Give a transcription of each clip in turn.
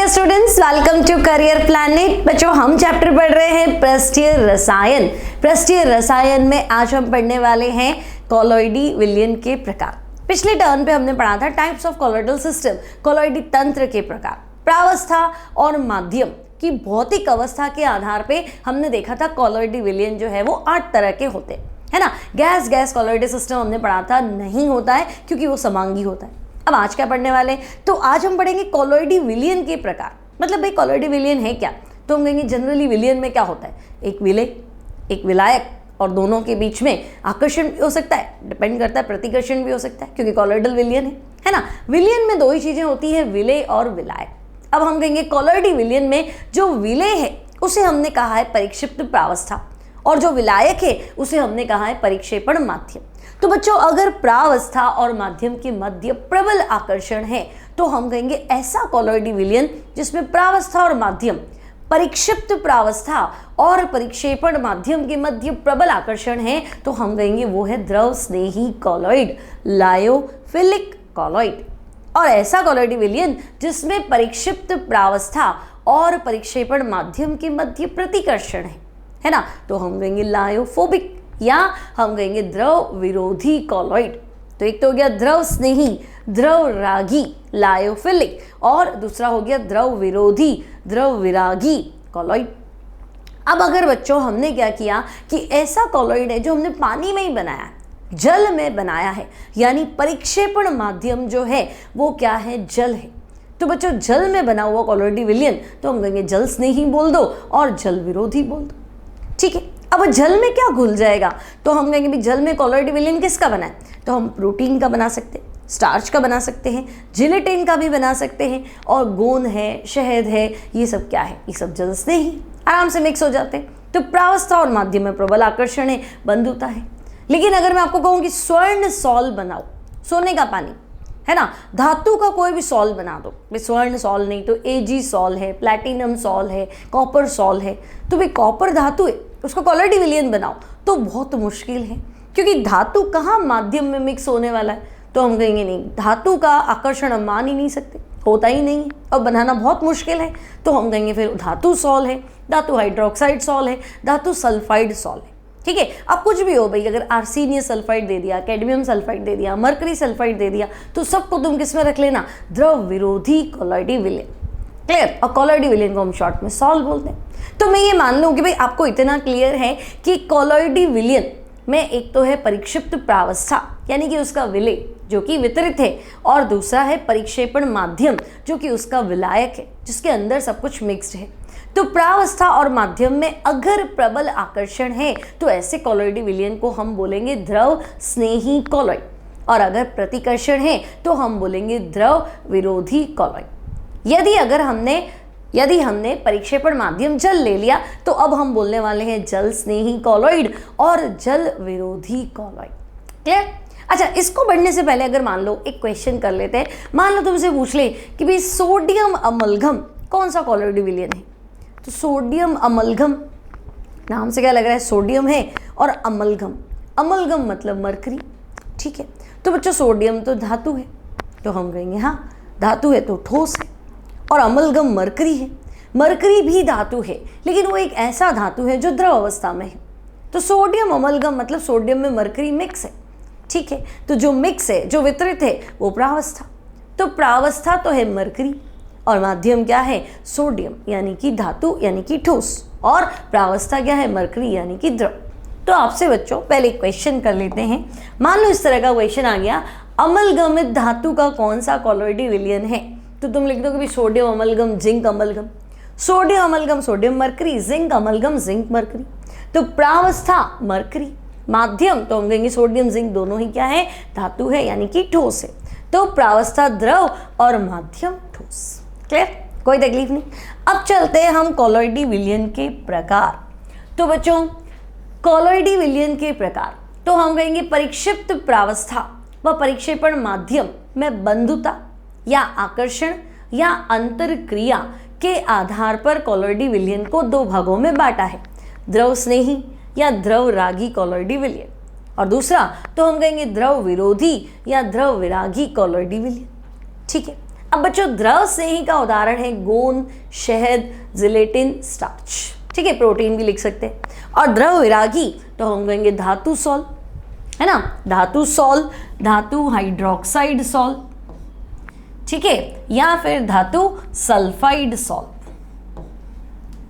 Dear students, welcome to career planet. बच्चों, हम chapter पढ़ रहे हैं पृष्ठीय रसायन। पृष्ठीय रसायन में आज हम पढ़ने वाले हैं कॉलॉइडी विलयन के प्रकार। पिछले टर्न पे हमने पढ़ा था टाइप्स ऑफ कॉलॉइडल सिस्टम, कॉलॉइडी तंत्र के प्रकार। प्रावस्था और माध्यम की भौतिक अवस्था के आधार पे हमने देखा था कॉलॉइडी विलयन जो है वो 8 तरह के होते हैं, है ना। गैस गैस कॉलॉइडी सिस्टम हमने पढ़ा था, नहीं होता है क्योंकि वो समांगी होता है। अब आज क्या पढ़ने वाले हैं, तो आज हम पढ़ेंगे कॉलॉइडी विलयन के प्रकार। मतलब भाई कॉलॉइडी विलयन है क्या, तो हम कहेंगे जनरली विलयन में क्या होता है, एक विलय एक विलायक और दोनों के बीच में आकर्षण भी हो सकता है, डिपेंड करता है, प्रतिकर्षण भी हो सकता है क्योंकि कॉलॉइडल विलयन है ना। विलयन में दो ही चीजें होती है, विलय और विलायक। अब हम कहेंगे कॉलॉइडी विलयन में जो विलय है उसे हमने कहा है परिक्षिप्त प्रावस्था और जो विलायक है उसे हमने कहा है परिक्षेपण माध्यम। तो बच्चों, अगर प्रावस्था और माध्यम के मध्य प्रबल आकर्षण है तो हम कहेंगे ऐसा कॉलॉइडी विलयन जिसमें प्रावस्था और माध्यम, परिक्षिप्त प्रावस्था और परिक्षेपण माध्यम के मध्य प्रबल आकर्षण है, तो हम कहेंगे वो है द्रव स्नेही कॉलॉइड, लायोफिलिक कॉलॉइड। और ऐसा कॉलॉइडी विलयन जिसमें परिक्षिप्त प्रावस्था और परिक्षेपण माध्यम के मध्य प्रतिकर्षण है ना, तो हम कहेंगे लायोफोबिक या हम कहेंगे द्रव विरोधी कॉलॉइड। तो एक तो हो गया द्रव स्नेही, द्रव रागी, लायोफिलिक, और दूसरा हो गया द्रव विरोधी, द्रव विरागी कॉलॉइड। अब अगर बच्चों हमने क्या किया कि ऐसा कॉलॉइड है जो हमने पानी में ही बनाया है, जल में बनाया है, यानी परिक्षेपण माध्यम जो है वो क्या है, जल है। तो बच्चों, जल में बना हुआ कॉलॉइडी विलयन तो हम कहेंगे जल स्नेही बोल दो और जल विरोधी बोल दो, ठीक है। अब जल में क्या घुल जाएगा, तो हम कहेंगे भी जल में कॉलॉइडी विलयन किसका बना है, तो हम प्रोटीन का बना सकते हैं, स्टार्च का बना सकते हैं, जिलेटिन का भी बना सकते हैं, और गोंद है, शहद है, ये सब क्या है, ये सब जल स्नेही आराम से मिक्स हो जाते हैं। तो प्रावस्था और माध्यम में प्रबल आकर्षण है, बंधुता है। लेकिन अगर मैं आपको कहूँ कि स्वर्ण सॉल बनाओ, सोने का पानी है ना, धातु का कोई भी सॉल बना दो, भाई स्वर्ण सॉल नहीं तो एजी सॉल है, प्लैटिनम सॉल है, कॉपर सॉल है, तो भाई कॉपर धातु है उसको कॉलॉइडी विलयन बनाओ तो बहुत मुश्किल है क्योंकि धातु कहाँ माध्यम में मिक्स होने वाला है। तो हम कहेंगे नहीं, धातु का आकर्षण हम मान ही नहीं सकते, होता ही नहीं है और बनाना बहुत मुश्किल है। तो हम कहेंगे फिर धातु सॉल है, धातु हाइड्रोक्साइड सॉल है, धातु सल्फाइड सॉल है, ठीक है। अब कुछ भी हो भाई, अगर आर्सेनियम सल्फाइड दे दिया, कैडमियम सल्फाइड दे दिया, मरकरी सल्फाइड दे दिया, तो सबको तुम किस में रख लेना, द्रव विरोधी कॉलॉइडी विलयन। क्लियर। और कॉलॉइडी विलयन को हम शॉर्ट में सॉल बोलते हैं। तो मैं ये मान लूँ कि भाई आपको इतना क्लियर है कि कॉलॉइडी विलयन में एक तो है परिक्षिप्त प्रावस्था यानी कि उसका विलय जो कि वितरित है, और दूसरा है परिक्षेपण माध्यम जो कि उसका विलायक है, जिसके अंदर सब कुछ मिक्स्ड है। तो प्रावस्था और माध्यम में अगर प्रबल आकर्षण है तो ऐसे कॉलॉइडी विलयन को हम बोलेंगे द्रव स्नेही कॉलॉइड, और अगर प्रतिकर्षण है तो हम बोलेंगे द्रव विरोधी कॉलॉइड। यदि हमने परिक्षेपण माध्यम जल ले लिया तो अब हम बोलने वाले हैं जल स्नेही कॉलॉइड और जल विरोधी कॉलॉइड। क्लियर। अच्छा, इसको बढ़ने से पहले अगर मान लो एक क्वेश्चन कर लेते हैं। मान लो तुमसे पूछ ले कि भाई सोडियम अमलगम कौन सा कॉलॉइडी विलयन है, तो सोडियम अमलगम, नाम से क्या लग रहा है, सोडियम है और अमलगम, अमलगम मतलब मरकरी, ठीक है। तो बच्चों सोडियम तो धातु है, तो हम कहेंगे हाँ धातु है तो ठोस है, और अमलगम मरकरी है, मरकरी भी धातु है लेकिन वो एक ऐसा धातु है जो द्रव अवस्था में है। तो सोडियम अमलगम मतलब सोडियम में मरकरी मिक्स है, ठीक है। तो जो मिक्स है, जो वितरित है, वो प्रावस्था। तो प्रावस्था तो है मरकरी और माध्यम क्या है, सोडियम यानी कि धातु यानी कि ठोस, और प्रावस्था क्या है, मरकरी यानी कि द्रव। तो आपसे बच्चों पहले क्वेश्चन कर लेते हैं। मान लो इस तरह का क्वेश्चन आ गया, अमलगमित धातु का कौन सा कॉलॉइडी विलयन है, तो तुम लिख दो कि sodium amalgam, zinc amalgam, sodium amalgam sodium mercury, zinc amalgam zinc mercury. तो प्रावस्था मरकरी, माध्यम तो हम कहेंगे सोडियम जिंक दोनों ही क्या है, धातु है यानी कि ठोस है। तो प्रावस्था द्रव और माध्यम ठोस। क्लियर, कोई तकलीफ नहीं। अब चलते हैं हम कॉलॉइडी विलयन के प्रकार। तो बच्चों कॉलॉइडी विलयन के प्रकार तो हम कहेंगे परिक्षिप्त प्रावस्था व परिक्षेपण माध्यम में बंधुता या आकर्षण या अंतरक्रिया के आधार पर कॉलॉइडी विलयन को 2 भागों में बांटा है, द्रव स्नेही या द्रव रागी कॉलॉइडी विलयन, और दूसरा तो हम कहेंगे द्रव विरोधी या द्रव विरागी कॉलॉइडी विलयन, ठीक है। अब बच्चों द्रव स्नेही का उदाहरण है गोंद, शहद, जिलेटिन, स्टार्च। ठीक है, प्रोटीन भी लिख सकते हैं। और द्रव विरागी तो हम कहेंगे धातु सॉल, है ना, धातु सॉल, धातु हाइड्रोक्साइड सॉल, ठीक है, या फिर धातु सल्फाइड सॉल।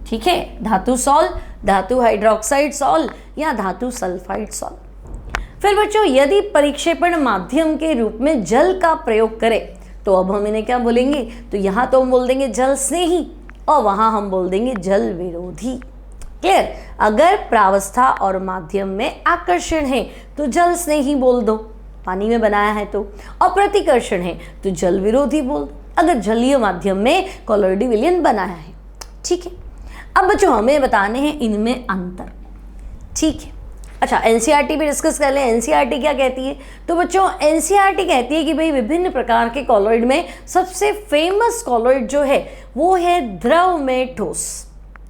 ठीक है, धातु सॉल, धातु हाइड्रोक्साइड सॉल या धातु सल्फाइड सॉल। फिर बच्चों यदि परिक्षेपण माध्यम के रूप में जल का प्रयोग करें तो अब हम इन्हें क्या बोलेंगे, तो यहाँ तो हम बोल देंगे जल स्नेही और वहाँ हम बोल देंगे जल विरोधी। क्लियर? अगर प्रावस्था और माध्यम में आकर्षण है तो जल स्नेही बोल दो, पानी में बनाया है तो, और प्रतिकर्षण है तो जल विरोधी बोल दो अगर जलीय माध्यम में कॉलॉइडी विलयन बनाया है। ठीक है, अब बच्चों हमें बताने हैं इनमें अंतर। ठीक है, अच्छा एनसीईआरटी भी डिस्कस कर लें। एनसीईआरटी क्या कहती है, तो बच्चों एनसीईआरटी कहती है कि भाई विभिन्न प्रकार के कॉलॉइड में सबसे फेमस कॉलॉइड जो है वो है द्रव में ठोस।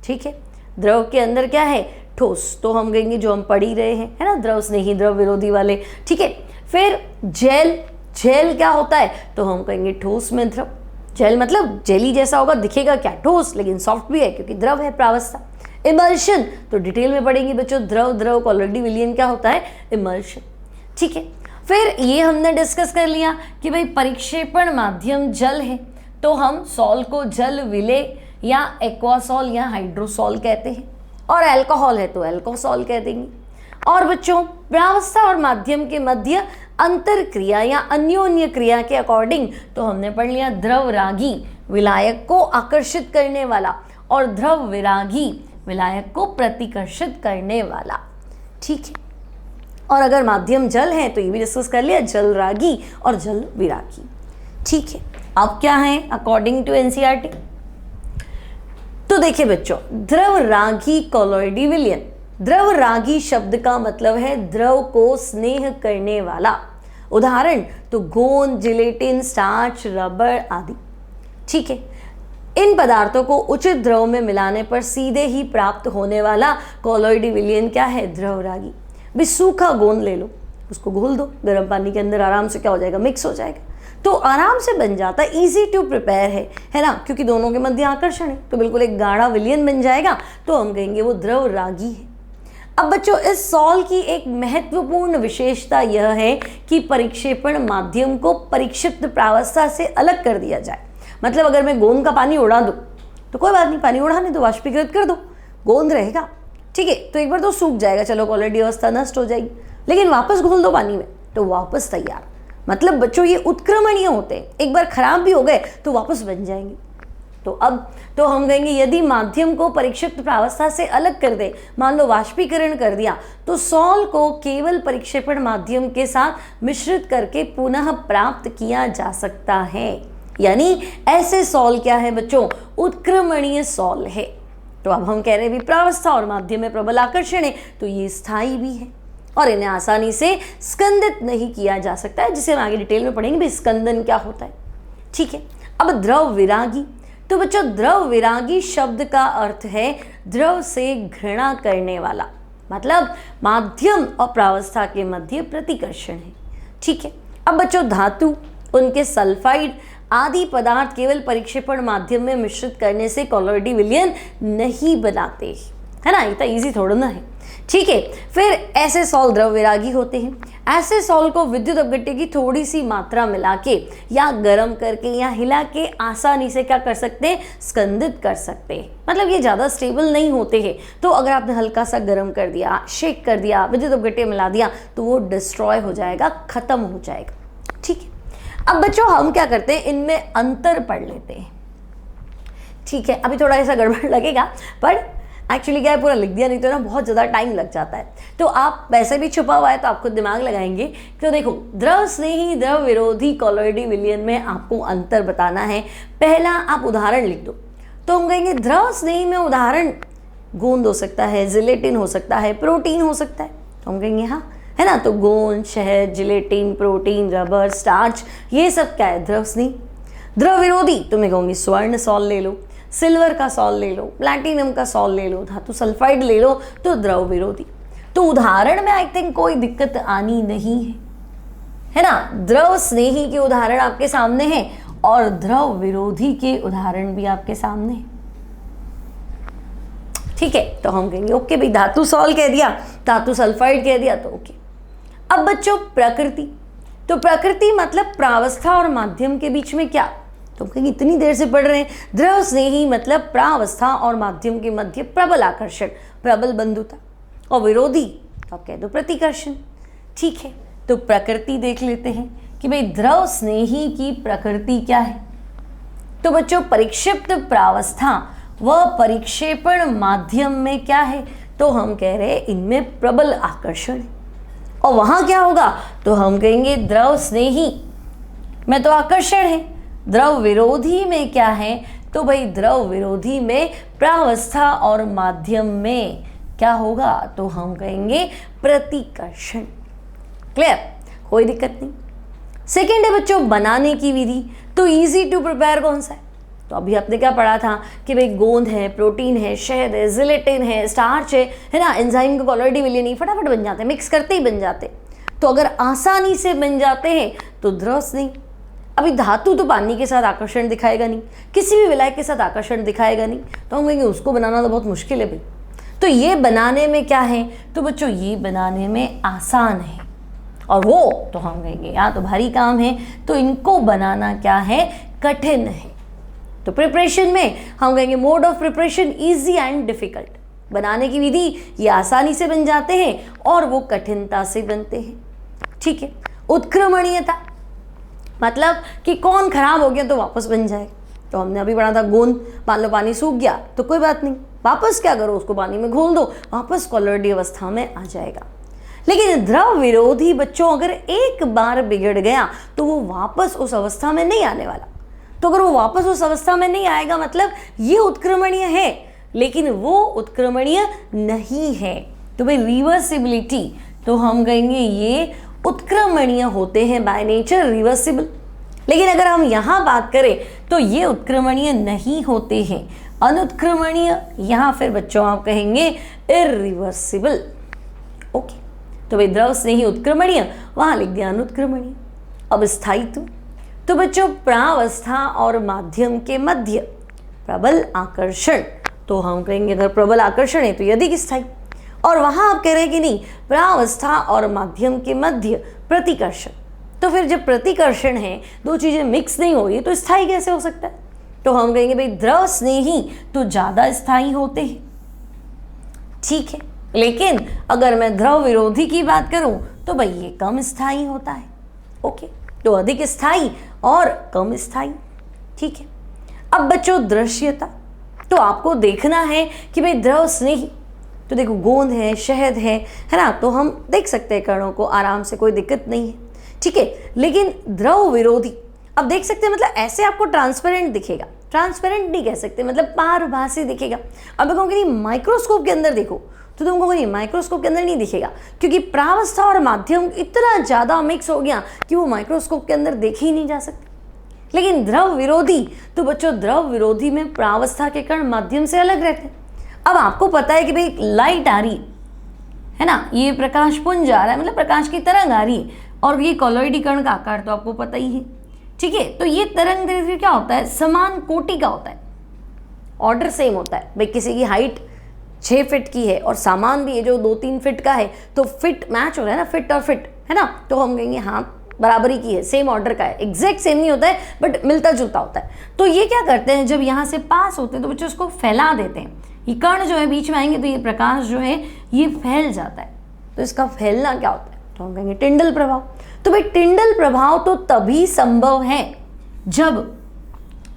ठीक है, द्रव के अंदर क्या है, ठोस, तो हम कहेंगे जो हम पढ़ ही रहे हैं, है ना, द्रव स्नेही, द्रव विरोधी वाले। ठीक है, फिर जेल, जेल क्या होता है, तो हम कहेंगे ठोस में द्रव। जेल मतलब जेली जैसा होगा, दिखेगा क्या, ठोस, लेकिन सॉफ्ट भी है क्योंकि द्रव है, प्रावस्था। इमल्शन तो डिटेल में पढ़ेंगे बच्चों, द्रव द्रव कॉलॉइडी विलयन क्या होता है, इमल्शन। ठीक है, फिर ये हमने डिस्कस कर लिया कि भाई परिक्षेपण माध्यम जल है तो हम सॉल को जल विलेय या एक्वासॉल या हाइड्रोसॉल कहते हैं, और अल्कोहल है तो अल्कोसॉल कह देंगे। और बच्चों प्रावस्था और माध्यम के मध्य अंतर क्रिया या अन्योन्य क्रिया के अकॉर्डिंग तो हमने पढ़ लिया द्रव रागी विलायक को आकर्षित करने वाला और द्रव विरागी विलायक को प्रतिकर्षित करने वाला। ठीक है, और अगर माध्यम जल है तो ये भी डिस्कस कर लिया, जल रागी और जल विरागी। ठीक है, अब क्या है अकॉर्डिंग टू एनसीईआरटी, तो देखिए बच्चों द्रव रागी कॉलॉइडी विलयन, द्रव रागी शब्द का मतलब है द्रव को स्नेह करने वाला। उदाहरण तो गोंद, जिलेटिन, स्टार्च, रबर आदि। ठीक है, इन पदार्थों को उचित द्रव में मिलाने पर सीधे ही प्राप्त होने वाला कॉलॉइडी विलयन क्या है, द्रव रागी। भी सूखा गोंद ले लो, उसको घोल दो गर्म पानी के अंदर, आराम से क्या हो जाएगा, मिक्स हो जाएगा, तो आराम से बन जाता है, इजी टू प्रिपेयर है ना, क्योंकि दोनों के मध्य आकर्षण है तो बिल्कुल एक गाढ़ा विलयन बन जाएगा, तो हम कहेंगे वो द्रव रागी है। अब बच्चों इस सॉल की एक महत्वपूर्ण विशेषता यह है कि परिक्षेपण माध्यम को परिक्षिप्त प्रावस्था से अलग कर दिया जाए। मतलब अगर मैं गोंद का पानी उड़ा दूं तो कोई बात नहीं, पानी उड़ाने दो, वाष्पीकृत कर दो, गोंद रहेगा। ठीक है, तो एक बार तो सूख जाएगा, चलो कॉलॉइडी अवस्था नष्ट हो जाएगी, लेकिन वापस घोल दो पानी में तो वापस तैयार। मतलब बच्चों ये उत्क्रमणीय होते हैं, एक बार खराब भी हो गए तो वापस बन जाएंगे। तो अब तो हम कहेंगे यदि माध्यम को परिक्षिप्त प्रावस्था से अलग कर दे, मान लो वाष्पीकरण कर दिया, तो सॉल को केवल परिक्षेपण माध्यम के साथ मिश्रित करके पुनः प्राप्त किया जा सकता है। यानी ऐसे सॉल क्या है बच्चों, उत्क्रमणीय सॉल है। तो अब हम कह रहे हैं भी प्रावस्था और माध्यम में प्रबल आकर्षण है तो ये स्थायी भी है और इन्हें आसानी से स्कंदित नहीं किया जा सकता है, जिसे हम आगे डिटेल में पढ़ेंगे भी स्कंदन क्या होता है। ठीक है, अब द्रव विरागी, तो बच्चों द्रव विरागी शब्द का अर्थ है द्रव से घृणा करने वाला, मतलब माध्यम और प्रावस्था के मध्य प्रतिकर्षण है। ठीक है, अब बच्चों धातु, उनके सल्फाइड आदि पदार्थ केवल परिक्षेपण माध्यम में मिश्रित करने से कॉलॉइडी विलयन नहीं बनाते, है ना, इतना इजी थोड़ा ना है। ठीक है, फिर ऐसे सॉल द्रव विरागी होते हैं। ऐसे सॉल को विद्युत अपघट्य की थोड़ी सी मात्रा मिला के या गर्म करके या हिला के आसानी से क्या कर सकते हैं, स्कंदित कर सकते हैं। मतलब ये ज़्यादा स्टेबल नहीं होते हैं, तो अगर आपने हल्का सा गर्म कर दिया, शेक कर दिया, विद्युत अपघट्य मिला दिया तो वो डिस्ट्रॉय हो जाएगा, खत्म हो जाएगा। ठीक है, अब बच्चों हम क्या करते हैं, इनमें अंतर पढ़ लेते हैं। ठीक है, अभी थोड़ा ऐसा गड़बड़ लगेगा पर एक्चुअली क्या है, पूरा लिख दिया नहीं तो ना बहुत ज़्यादा टाइम लग जाता है, तो आप वैसे भी छुपा हुआ है तो आप खुद दिमाग लगाएंगे। तो देखो द्रव स्नेही द्रव विरोधी कॉलॉइडी विलयन में आपको अंतर बताना है। पहला आप उदाहरण लिख दो, तो हम कहेंगे द्रव स्नेही में उदाहरण गोंद हो सकता है, जिलेटिन हो सकता है, प्रोटीन हो सकता है, तो हम कहेंगे हाँ, है ना। तो गोंद, शहद, जिलेटिन, प्रोटीन, रबर, स्टार्च, ये सब क्या है, द्रव स्नेही। द्रव विरोधी तो मैं कहूँगी स्वर्ण सॉल ले लो, सिल्वर का सॉल ले लो, प्लैटिनम का सॉल ले लो, धातु सल्फाइड ले लो, तो द्रव विरोधी। तो उदाहरण में आई थिंक कोई दिक्कत आनी नहीं है, है ना। द्रव स्नेही के उदाहरण आपके सामने हैं और द्रव विरोधी के उदाहरण भी आपके सामने हैं। ठीक है, तो हम कहेंगे ओके भाई, धातु सॉल कह दिया, धातु सल्फाइड कह दिया तो ओके। अब बच्चों प्रकृति, तो प्रकृति मतलब प्रावस्था और माध्यम के बीच में क्या, तो हम कहेंगे इतनी देर से पढ़ रहे हैं, द्रव स्नेही मतलब प्रावस्था और माध्यम के मध्य प्रबल आकर्षण, प्रबल बंधुता, और विरोधी तो आप कह दो प्रतिकर्षण। ठीक है, तो प्रकृति देख लेते हैं कि भाई द्रव स्नेही की प्रकृति क्या है। तो बच्चों परिक्षिप्त प्रावस्था व परिक्षेपण माध्यम में क्या है, तो हम कह रहे हैं इनमें प्रबल आकर्षण है। और वहां क्या होगा, तो हम कहेंगे द्रव स्नेही में तो आकर्षण है, द्रव विरोधी में क्या है, तो भाई द्रव विरोधी में प्रावस्था और माध्यम में क्या होगा, तो हम कहेंगे प्रतिकर्षण। क्लियर, कोई दिक्कत नहीं। सेकेंड है बच्चों बनाने की विधि, तो इजी टू प्रिपेयर कौन सा है, तो अभी आपने क्या पढ़ा था कि भाई गोंद है, प्रोटीन है, शहद है, जिलेटिन है, स्टार्च है ना, एंजाइम का कॉलोइडी विलियन फटाफट बन जाते हैं, मिक्स करते ही बन जाते। तो अगर आसानी से बन जाते हैं तो द्रव स्नेही। अभी धातु तो पानी के साथ आकर्षण दिखाएगा नहीं, किसी भी विलायक के साथ आकर्षण दिखाएगा नहीं, तो हम कहेंगे उसको बनाना तो बहुत मुश्किल है भाई। तो ये बनाने में क्या है, तो बच्चों ये बनाने में आसान है, और वो तो हम कहेंगे या तो भारी काम है, तो इनको बनाना क्या है, कठिन है। तो प्रिपरेशन में हम कहेंगे mode of preparation easy and difficult, बनाने की विधि ये आसानी से बन जाते हैं और वो कठिनता से बनते हैं। ठीक है, उत्क्रमणीयता मतलब कि कौन खराब हो गया तो वापस बन जाए। तो हमने अभी पढ़ा था गोंद, मान लो पानी सूख गया तो कोई बात नहीं, वापस क्या करो उसको पानी में घोल दो, वापस कॉलोइडी अवस्था में आ जाएगा। लेकिन द्रव विरोधी बच्चों अगर एक बार बिगड़ गया तो वो वापस उस अवस्था में नहीं आने वाला। तो अगर वो वापस उस अवस्था में नहीं आएगा मतलब ये उत्क्रमणीय है, लेकिन वो उत्क्रमणीय नहीं है। तो भाई रिवर्सिबिलिटी, तो हम कहेंगे ये उत्क्रमणीय होते हैं बाय नेचर, रिवर्सिबल। लेकिन अगर हम यहाँ बात करें तो ये उत्क्रमणीय नहीं होते हैं, अनुत्क्रमणीय, यहाँ फिर बच्चों आप कहेंगे इरिवर्सिबल। ओके, तो भाई द्रव स्नेही उत्क्रमणीय, वहाँ लिख दिया अनुत्क्रमणीय। अब स्थायित्व, तो बच्चों प्रावस्था और माध्यम के मध्य प्रबल आकर्षण, तो हम कहेंगे अगर प्रबल आकर्षण है तो यदि स्थायी, और वहां आप कह रहे हैं कि नहीं प्रावस्था और माध्यम के मध्य प्रतिकर्षण, तो फिर जब प्रतिकर्षण है दो चीजें मिक्स नहीं हो रही तो स्थायी कैसे हो सकता है, तो हम कहेंगे भाई द्रव स्नेही तो ज्यादा स्थायी होते हैं। ठीक है, लेकिन अगर मैं द्रव विरोधी की बात करूं तो भाई ये कम स्थायी होता है। ओके, तो अधिक स्थायी और कम स्थायी। ठीक है, अब बच्चों दृश्यता, तो आपको देखना है कि भाई द्रव स्नेही, तो देखो गोंद है, शहद है ना, तो हम देख सकते हैं कणों को आराम से, कोई दिक्कत नहीं है। ठीक है, लेकिन द्रव विरोधी अब देख सकते हैं, मतलब ऐसे आपको ट्रांसपेरेंट दिखेगा, ट्रांसपेरेंट नहीं कह सकते, मतलब पारभासी दिखेगा। अब कहूँगी नहीं माइक्रोस्कोप के अंदर देखो, तो तुम कहोगे नहीं माइक्रोस्कोप के अंदर नहीं दिखेगा, क्योंकि प्रावस्था और माध्यम इतना ज़्यादा मिक्स हो गया कि वो माइक्रोस्कोप के अंदर देखे ही नहीं जा सकते। लेकिन द्रव विरोधी, तो बच्चों द्रव विरोधी में प्रावस्था के कण माध्यम से अलग रहते हैं। अब आपको पता है कि भाई लाइट आ रही है ना, ये प्रकाश पुंज आ रहा है, मतलब प्रकाश की तरंग आ रही है, और ये कॉलोइडी कण का आकार तो आपको पता ही है। ठीक है, तो ये तरंग दैर्घ्य क्या होता है, समान कोटि का होता है, ऑर्डर सेम होता है। भाई किसी की हाइट 6 फीट की है और सामान भी है जो 2-3 फीट का है, तो फिट मैच हो रहा है ना, फिट और फिट है ना, तो हम कहेंगे हाँ बराबरी की है, सेम ऑर्डर का है, एग्जैक्ट सेम नहीं होता है बट मिलता जुलता होता है। तो ये क्या करते हैं, जब यहाँ से पास होते हैं तो बच्चे उसको फैला देते हैं, ये कण जो है बीच में आएंगे तो ये प्रकाश जो है ये फैल जाता है। तो इसका फैलना क्या होता है, तो हम कहेंगे टिंडल प्रभाव। तो भाई टिंडल प्रभाव तो तभी संभव है जब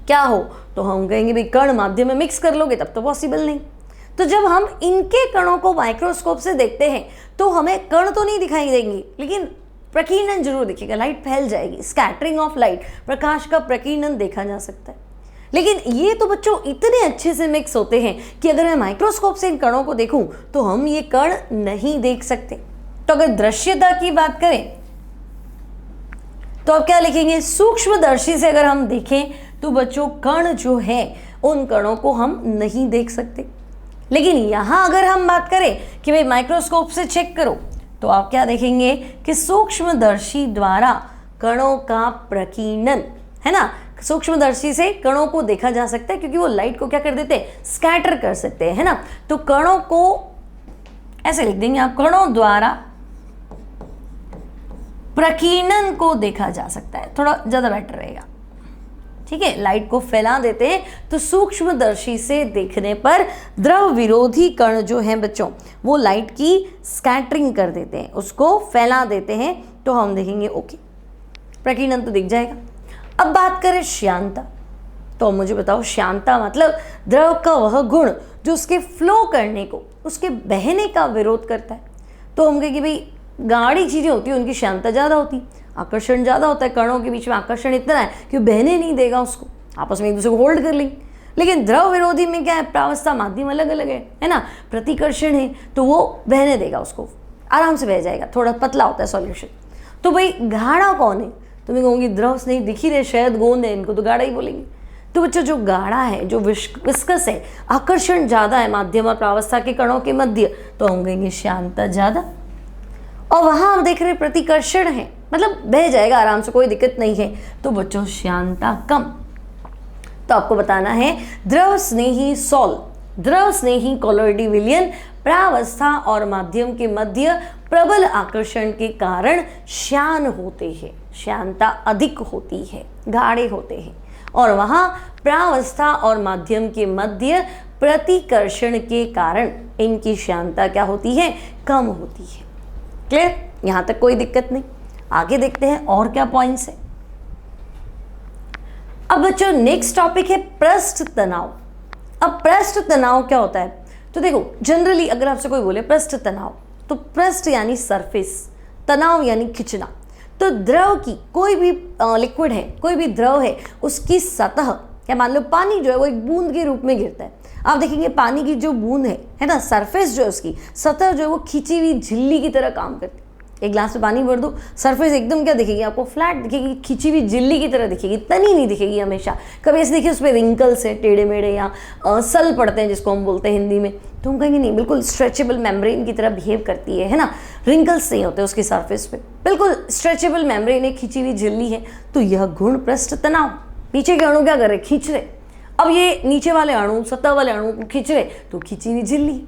क्या हो, तो हम कहेंगे भाई कण माध्यम में मिक्स कर लोगे तब तो पॉसिबल नहीं। तो जब हम इनके कणों को माइक्रोस्कोप से देखते हैं तो हमें कण तो नहीं दिखाई देंगे, लेकिन प्रकीर्णन जरूर दिखेगा, लाइट फैल जाएगी, स्कैटरिंग ऑफ लाइट, प्रकाश का प्रकीर्णन देखा जा सकता है। लेकिन ये तो बच्चों इतने अच्छे से मिक्स होते हैं कि अगर मैं माइक्रोस्कोप से इन कणों को देखूं तो हम ये कण नहीं देख सकते। तो अगर दृश्यता की बात करें तो अब क्या लिखेंगे, सूक्ष्मदर्शी से अगर हम देखें तो बच्चों कण जो है उन कणों को हम नहीं देख सकते। लेकिन यहाँ अगर हम बात करें कि भाई माइक्रोस्कोप से चेक करो, तो आप क्या देखेंगे कि सूक्ष्मदर्शी द्वारा कणों का प्रकीर्णन है ना सूक्ष्मदर्शी से कणों को देखा जा सकता है, क्योंकि वो लाइट को क्या कर देते हैं, स्कैटर कर सकते हैं, है ना। तो कणों को ऐसे लिख देंगे आप, कणों द्वारा प्रकीर्णन को देखा जा सकता है, थोड़ा ज्यादा बेटर रहेगा, ठीक है। लाइट को फैला देते हैं तो सूक्ष्मदर्शी से देखने पर द्रव विरोधी कण जो हैं बच्चों, वो लाइट की स्कैटरिंग कर देते हैं, उसको फैला देते हैं, तो हम देखेंगे ओके, प्रकीर्णन तो दिख जाएगा। अब बात करें श्यानता, तो मुझे बताओ श्यानता मतलब द्रव का वह गुण जो उसके फ्लो करने को, उसके बहने का विरोध करता है। तो हम कहें कि भाई गाढ़ी चीज़ें होती हैं उनकी श्यानता ज़्यादा होती है, आकर्षण ज़्यादा होता है, कणों के बीच में आकर्षण इतना है कि वो बहने नहीं देगा, उसको आपस में एक दूसरे को होल्ड कर लेंगे। लेकिन द्रव विरोधी में क्या है, प्रावस्था माध्यम अलग अलग है ना, प्रतिकर्षण है तो वो बहने देगा, उसको आराम से बह जाएगा, थोड़ा पतला होता है सॉल्यूशन। तो भाई गाढ़ा कौन है, तो मैं कहूँगी द्रव स्नेही दिख ही रहे, शायद गोंद है, इनको तो गाढ़ा ही बोलेंगे। तो बच्चों जो गाढ़ा है, जो विस्कस है, आकर्षण ज़्यादा है माध्यम और प्रावस्था के कणों के मध्य, तो हम कहेंगे श्यानता ज़्यादा। और वहाँ हम देख रहे प्रतिकर्षण है, मतलब बह जाएगा आराम से, कोई दिक्कत नहीं है, तो बच्चों श्यानता कम। तो आपको बताना है द्रव स्नेही सॉल, द्रव स्नेही कोलॉइडी विलयन प्रावस्था और माध्यम के मध्य प्रबल आकर्षण के कारण श्यान होते हैं, श्यानता अधिक होती है, गाढ़े होते हैं। और वहाँ प्रावस्था और माध्यम के मध्य प्रतिकर्षण के कारण इनकी श्यानता क्या होती है, कम होती है। क्लियर, यहाँ तक कोई दिक्कत नहीं। आगे देखते हैं और क्या पॉइंट्स है। अब बच्चों नेक्स्ट टॉपिक है पृष्ठ तनाव। अब पृष्ठ तनाव क्या होता है, तो देखो जनरली अगर आपसे कोई बोले पृष्ठ तनाव, तो पृष्ठ यानी सरफेस, तनाव यानी खिंचना। तो द्रव की कोई भी लिक्विड है, कोई भी द्रव है, उसकी सतह, या मान लो पानी जो है वो एक बूंद के रूप में गिरता है, आप देखेंगे पानी की जो बूंद है ना, सरफेस जो है उसकी सतह जो है वो खिंची हुई झिल्ली की तरह काम करती है। एक ग्लास में पानी भर दो, सरफेस एकदम क्या दिखेगी आपको, फ्लैट दिखेगी, खिंची हुई झिल्ली की तरह दिखेगी, तनी नहीं दिखेगी हमेशा। कभी ऐसे देखिए उस पर रिंकल्स है, टेढ़े मेढ़े या सल पड़ते हैं जिसको हम बोलते हैं हिंदी में, तो हम कहेंगे नहीं, बिल्कुल स्ट्रेचेबल मेम्ब्रेन की तरह बिहेव करती है ना, रिंकल्स नहीं होते उसकी सरफेस पे, बिल्कुल स्ट्रेचेबल मेम्ब्रेन है, खिंची हुई झिल्ली है। तो यह गुण पृष्ठ तनाव, नीचे के अणु क्या कर रहे, खींच रहे। अब ये नीचे वाले अणु, सतह वाले अणु को खींच रहे, तो खिंची हुई झिल्ली।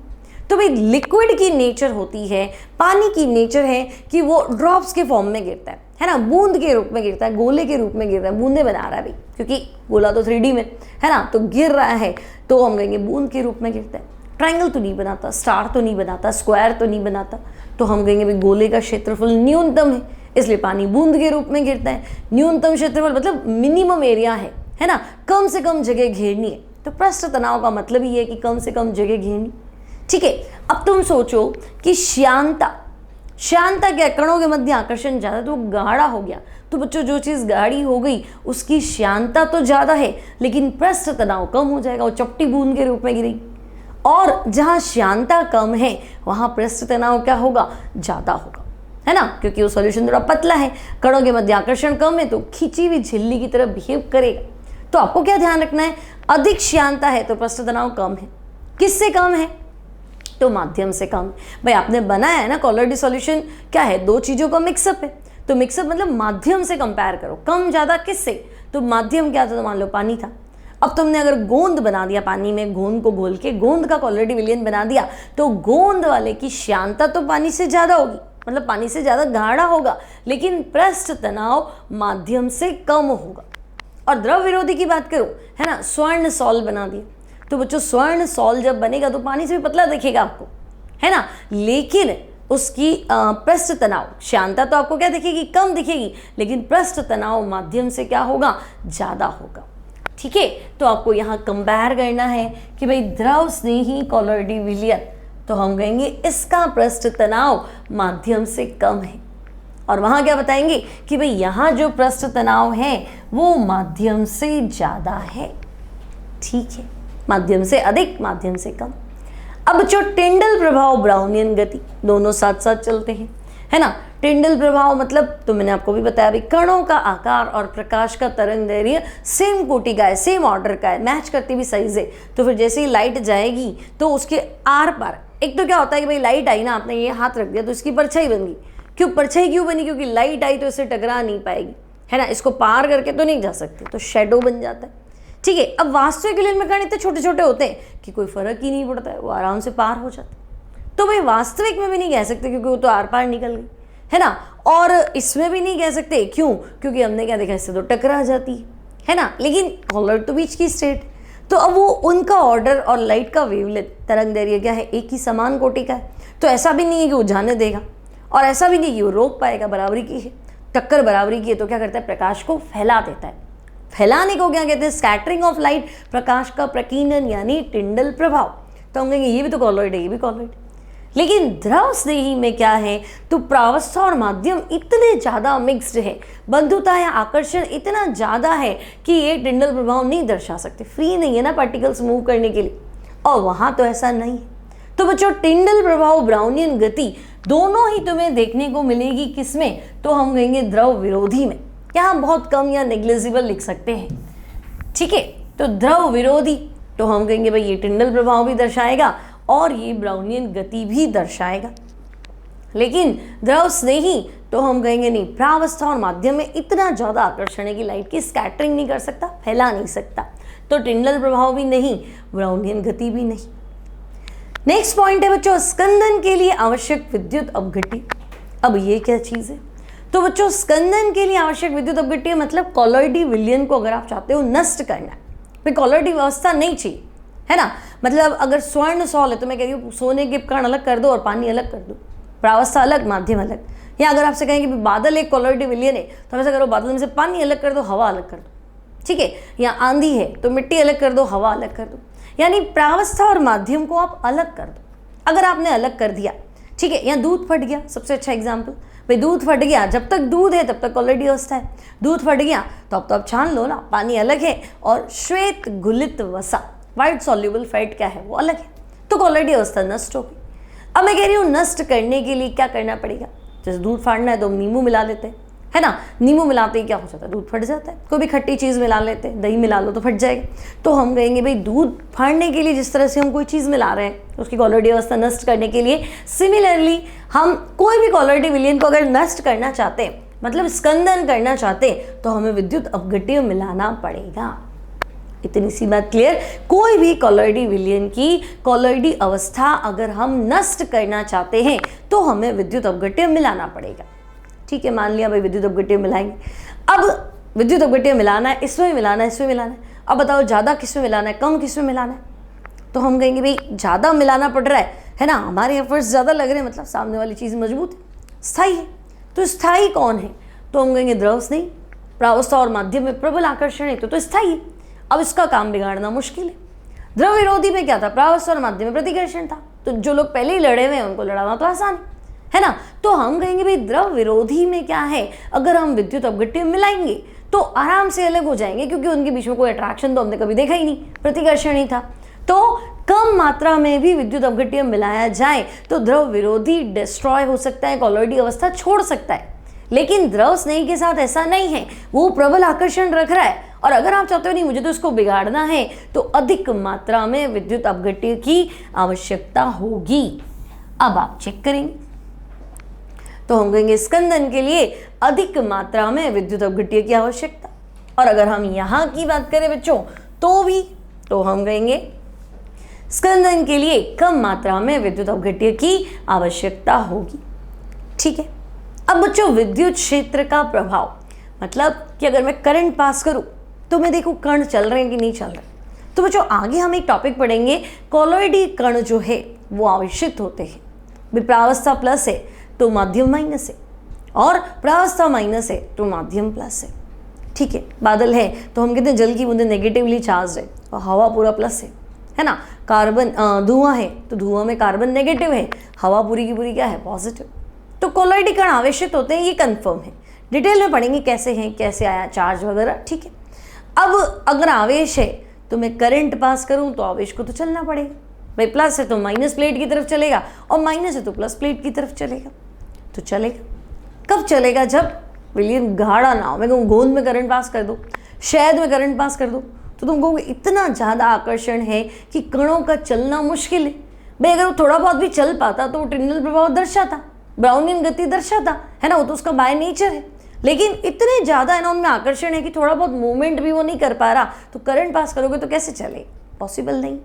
तो भाई लिक्विड की नेचर होती है, पानी की नेचर है कि वो ड्रॉप्स के फॉर्म में गिरता है ना, बूंद के रूप में गिरता है, गोले के रूप में गिर रहा है, बूंदे बना रहा है भाई, क्योंकि गोला तो 3D में है ना, तो गिर रहा है, तो हम कहेंगे बूंद के रूप में गिरता है। ट्रायंगल तो नहीं बनाता, स्टार तो नहीं बनाता, स्क्वायर तो नहीं बनाता, तो हम कहेंगे भाई गोले का क्षेत्रफल न्यूनतम है, इसलिए पानी बूंद के रूप में गिरता है। न्यूनतम क्षेत्रफल मतलब मिनिमम एरिया है ना, कम से कम जगह घेरनी है। तो पृष्ठ तनाव का मतलब ही है कि कम से कम जगह घेरनी, ठीक है। अब तुम सोचो कि श्यानता क्या, कणों के मध्य आकर्षण ज्यादा, तो गाढ़ा हो गया। तो बच्चों जो चीज गाढ़ी हो गई उसकी श्यानता तो ज्यादा है, लेकिन पृष्ठ तनाव कम हो जाएगा, वो चपटी बूंद के रूप में गिरी। और जहां श्यानता कम है वहां पृष्ठ तनाव क्या होगा, ज्यादा होगा, है ना, क्योंकि वो सॉल्यूशन थोड़ा पतला है, कणों के मध्य आकर्षण कम है, तो खिंची हुई झिल्ली की तरह बिहेव करेगा। तो आपको क्या ध्यान रखना है, अधिक श्यानता है तो पृष्ठ तनाव कम है। किससे कम है, तो माध्यम से कम। भाई आपने बनाया है ना कोलॉइडी सॉल्यूशन, क्या है, दो चीजों का मिक्सअप है, तो मिक्सअप मतलब माध्यम से कंपेयर करो, कम ज्यादा किससे, तो माध्यम क्या था, तो मान लो पानी था। अब तुमने अगर गोंद बना दिया पानी में, गोंद को घोल के गोंद का कोलॉइडी विलयन बना दिया, तो गोंद वाले की श्यानता तो पानी से ज्यादा होगी, मतलब पानी से ज्यादा गाढ़ा होगा, लेकिन पृष्ठ तनाव माध्यम से कम होगा। और द्रव विरोधी की बात करो, है ना, स्वर्ण सॉल बना दिया, तो बच्चों स्वर्ण सॉल जब बनेगा तो पानी से भी पतला दिखेगा आपको, है ना, लेकिन उसकी पृष्ठ तनाव श्यानता तो आपको क्या दिखेगी, कम दिखेगी, लेकिन पृष्ठ तनाव माध्यम से क्या होगा, ज्यादा होगा, ठीक है। तो आपको यहाँ कंपेयर करना है कि भाई द्रव स्नेही कोलॉइडी विलयन, तो हम कहेंगे इसका पृष्ठ तनाव माध्यम से कम है। और वहां क्या बताएंगे कि भाई यहाँ जो पृष्ठ तनाव है वो माध्यम से ज्यादा है, ठीक है, माध्यम से अधिक, माध्यम से कम। अब जो टिंडल प्रभाव, ब्राउनियन गति, दोनों साथ साथ चलते हैं, है ना। टिंडल प्रभाव मतलब तो मैंने आपको भी बताया, भाई कणों का आकार और प्रकाश का तरंग दैर्घ्य सेम कोटि का है, सेम ऑर्डर का है, मैच करती हुई साइज है। तो फिर जैसे ही लाइट जाएगी तो उसके आर पार, एक तो क्या होता है कि भाई लाइट आई ना, आपने ये हाथ रख दिया तो इसकी परछाई बन गई। क्यों परछाई क्यों बनी, क्योंकि लाइट आई तो इससे टकरा नहीं पाएगी, है ना, इसको पार करके तो नहीं जा सकते, तो शेडो बन जाता है। ठीक है, अब वास्तविक विलयन में कण इतने छोटे छोटे होते हैं कि कोई फर्क ही नहीं पड़ता है, वो आराम से पार हो जाते हैं। तो भाई वास्तविक में भी नहीं कह सकते क्योंकि वो तो आर पार निकल गई, है ना। और इसमें भी नहीं कह सकते, क्यों? क्योंकि हमने क्या देखा, इससे तो टकरा जाती है ना। लेकिन कॉलॉइड तो बीच की स्टेट, तो अब वो उनका ऑर्डर और लाइट का वेवलेंथ, तरंग दैर्घ्य क्या है, एक ही समान कोटि का है। तो ऐसा भी नहीं है कि वो जाने देगा और ऐसा भी नहीं कि वो रोक पाएगा, बराबरी की है, टक्कर बराबरी की है। तो क्या करता है, प्रकाश को फैला देता है। फैलाने को क्या कहते हैं, स्कैटरिंग ऑफ लाइट, प्रकाश का प्रकीर्णन यानी टिंडल प्रभाव। तो हम कहेंगे ये भी तो कॉलॉइड है, ये भी कॉलॉइड। लेकिन द्रव स्नेही में क्या है, तो प्रावस्था और माध्यम इतने ज़्यादा मिक्स्ड है, बंधुता या आकर्षण इतना ज़्यादा है कि ये टिंडल प्रभाव नहीं दर्शा सकते, फ्री नहीं है ना पार्टिकल्स मूव करने के लिए, और वहाँ तो ऐसा नहीं है। तो बच्चों टिंडल प्रभाव, ब्राउनियन गति दोनों ही तुम्हें देखने को मिलेगी किसमें, तो हम कहेंगे द्रव विरोधी में। यहाँ बहुत कम या नेग्लिजिबल लिख सकते हैं। ठीक है, तो द्रव विरोधी तो हम कहेंगे भाई ये टिंडल प्रभाव भी दर्शाएगा और ये ब्राउनियन गति भी दर्शाएगा। लेकिन द्रव स्नेही तो हम कहेंगे नहीं, प्रावस्था और माध्यम में इतना ज़्यादा आकर्षण है कि लाइट की स्कैटरिंग नहीं कर सकता, फैला नहीं सकता, तो टिंडल प्रभाव भी नहीं, ब्राउनियन गति भी नहीं। नेक्स्ट पॉइंट है बच्चों, स्कंदन के लिए आवश्यक विद्युत अपघट्य। अब ये क्या चीज़ है, तो बच्चों स्कंदन के लिए आवश्यक विद्युत अपघट्य मतलब कॉलॉइडी विलयन को अगर आप चाहते हो नष्ट करना, फिर कॉलॉइडी व्यवस्था नहीं चाहिए, है ना। मतलब अगर स्वर्ण सॉल है तो मैं कह रही हूँ सोने के कण अलग कर दो और पानी अलग कर दो, प्रावस्था अलग, माध्यम अलग। या अगर आपसे कहें कि बादल एक कॉलॉइडी विलयन है तो ऐसा करो, बादल में से पानी अलग कर दो, हवा अलग कर दो। ठीक है, या आंधी है तो मिट्टी अलग कर दो, हवा अलग कर दो, यानी प्रावस्था और माध्यम को आप अलग कर दो। अगर आपने अलग कर दिया, ठीक है, या दूध फट गया, सबसे अच्छा एग्जाम्पल, भाई दूध फट गया, जब तक दूध है तब तक कॉलॉइडी अवस्था है, दूध फट गया तो अब छान लो ना, पानी अलग है और श्वेत गुलित वसा, वाइट सॉल्युबल फैट क्या है वो अलग है, तो कॉलॉइडी अवस्था नष्ट हो गई। अब मैं कह रही हूँ नष्ट करने के लिए क्या करना पड़ेगा, जैसे दूध फाड़ना है तो हम नींबू मिला लेते हैं, है ना, नींबू मिलाते ही क्या हो जाता है, दूध फट जाता है। कोई भी खट्टी चीज़ मिला लेते हैं, दही मिला लो तो फट जाएगा। तो हम कहेंगे भाई दूध फाड़ने के लिए जिस तरह से हम कोई चीज़ मिला रहे हैं उसकी कॉलॉइडी अवस्था नष्ट करने के लिए, सिमिलरली हम कोई भी कॉलॉइडी विलयन को अगर नष्ट करना चाहते हैं, मतलब स्कंदन करना चाहते हैं, तो हमें विद्युत अपघट्य मिलाना पड़ेगा। इतनी सी बात क्लियर। कोई भी कॉलॉइडी विलयन की कॉलॉइडी अवस्था अगर हम नष्ट करना चाहते हैं तो हमें विद्युत अपघट्य मिलाना पड़ेगा। ठीक है, मान लिया भाई विद्युत अपघट्य मिलाएंगे। अब विद्युत अपघट्य मिलाना है, इसमें मिलाना है, इसमें मिलाना है। अब बताओ ज़्यादा किस में मिलाना है, कम किस में मिलाना है, तो हम कहेंगे भाई ज़्यादा मिलाना पड़ रहा है ना, हमारे एफर्ट्स ज़्यादा लग रहे हैं, मतलब सामने वाली चीज़ मजबूत है, स्थायी है। तो स्थायी कौन है, तो हम कहेंगे द्रव स्नेही, प्रावस्था और माध्यम में प्रबल आकर्षण है तो स्थायी है। अब इसका काम बिगाड़ना मुश्किल है। द्रव विरोधी में क्या था, प्रावस्था और माध्यम में प्रतिकर्षण था, तो जो लोग पहले ही लड़े हुए हैं उनको लड़ाना तो आसान है ना। तो हम कहेंगे भाई द्रव विरोधी में क्या है, अगर हम विद्युत अपघट्य मिलाएंगे तो आराम से अलग हो जाएंगे, क्योंकि उनके बीच में कोई अट्रैक्शन तो हमने कभी देखा ही नहीं, प्रतिकर्षण ही था। तो कम मात्रा में भी विद्युत अपघट्य मिलाया जाए तो द्रव विरोधी डिस्ट्रॉय हो सकता है, कॉलॉइडी अवस्था छोड़ सकता है। लेकिन द्रव स्नेही के साथ ऐसा नहीं है, वो प्रबल आकर्षण रख रहा है, और अगर आप चाहते हो नहीं मुझे तो इसको बिगाड़ना है, तो अधिक मात्रा में विद्युत अपघट्य की आवश्यकता होगी। अब आप चेक करेंगे तो हम कहेंगे स्कंदन के लिए अधिक मात्रा में विद्युत अपघट्य की आवश्यकता, और अगर हम यहाँ की बात करें बच्चों तो भी, तो हम कहेंगे स्कंदन के लिए कम मात्रा में विद्युत अपघट्य की आवश्यकता होगी। ठीक है, अब बच्चों विद्युत क्षेत्र का प्रभाव, मतलब कि अगर मैं करंट पास करूं तो मैं देखूं कण चल रहे हैं कि नहीं चल रहे। तो बच्चों आगे हम एक टॉपिक पढ़ेंगे, कॉलॉइडी कण जो है वो आवेशित होते हैं। प्रावस्था प्लस है तो माध्यम माइनस है, और प्रावस्था माइनस है तो माध्यम प्लस है। ठीक है, बादल है तो हम कहते हैं जल की बूंदें नेगेटिवली चार्ज है और हवा पूरा प्लस है ना। कार्बन धुआं है तो धुआं में कार्बन नेगेटिव है, हवा पूरी की पूरी क्या है, पॉजिटिव। तो कॉलॉइडी कण आवेशित होते हैं, ये कंफर्म है। डिटेल में पढ़ेंगे कैसे हैं, कैसे आया चार्ज वगैरह। ठीक है, अब अगर आवेश है तो मैं करंट पास करूं तो आवेश को तो चलना पड़ेगा, भाई प्लस है तो माइनस प्लेट की तरफ चलेगा और माइनस है तो प्लस प्लेट की तरफ चलेगा। तो चलेगा कब चलेगा, जब विलयन गाढ़ा ना हो। मैं कहूँ गोंद में करंट पास कर दो, शहद में करंट पास कर दो, तो तुम कहोगे इतना ज़्यादा आकर्षण है कि कणों का चलना मुश्किल है। भाई अगर वो थोड़ा बहुत भी चल पाता तो वो टिंडल प्रभाव दर्शाता, ब्राउनियन गति दर्शाता, है ना, वो तो उसका बाय नेचर है। लेकिन इतने ज़्यादा है ना उनमें आकर्षण है कि थोड़ा बहुत मूवमेंट भी वो नहीं कर पा रहा, तो करंट पास करोगे तो कैसे चले, पॉसिबल नहीं।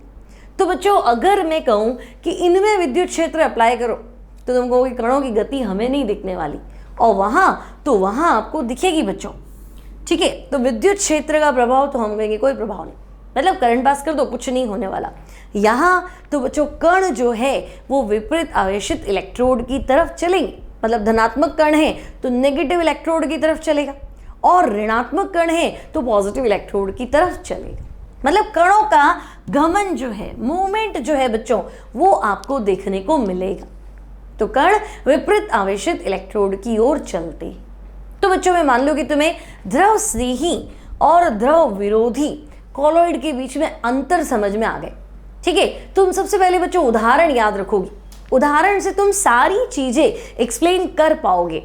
तो बच्चों अगर मैं कहूँ कि इनमें विद्युत क्षेत्र अप्लाई करो तो तुम कहोगे कणों की गति हमें नहीं दिखने वाली, और वहाँ आपको दिखेगी बच्चों। ठीक है, तो विद्युत क्षेत्र का प्रभाव तो हम कहेंगे कोई प्रभाव नहीं, मतलब करंट पास कर दो कुछ नहीं होने वाला। यहाँ तो बच्चों कण जो है वो विपरीत आवेशित इलेक्ट्रोड की तरफ चलेंगे, मतलब धनात्मक कण है तो नेगेटिव इलेक्ट्रोड की तरफ चलेगा, और ऋणात्मक कण है तो पॉजिटिव इलेक्ट्रोड की तरफ चलेगा। मतलब कणों का गमन जो है, मूवमेंट जो है बच्चों, वो आपको देखने को मिलेगा। तो कण विपरीत आवेशित इलेक्ट्रोड की ओर चलते हैं। तो बच्चों मैं मान लो कि तुम्हें द्रव स्नेही और द्रव विरोधी कॉलॉइड के बीच में अंतर समझ में आ गए। ठीक है, तुम सबसे पहले बच्चों उदाहरण याद रखोगी, उदाहरण से तुम सारी चीजें एक्सप्लेन कर पाओगे।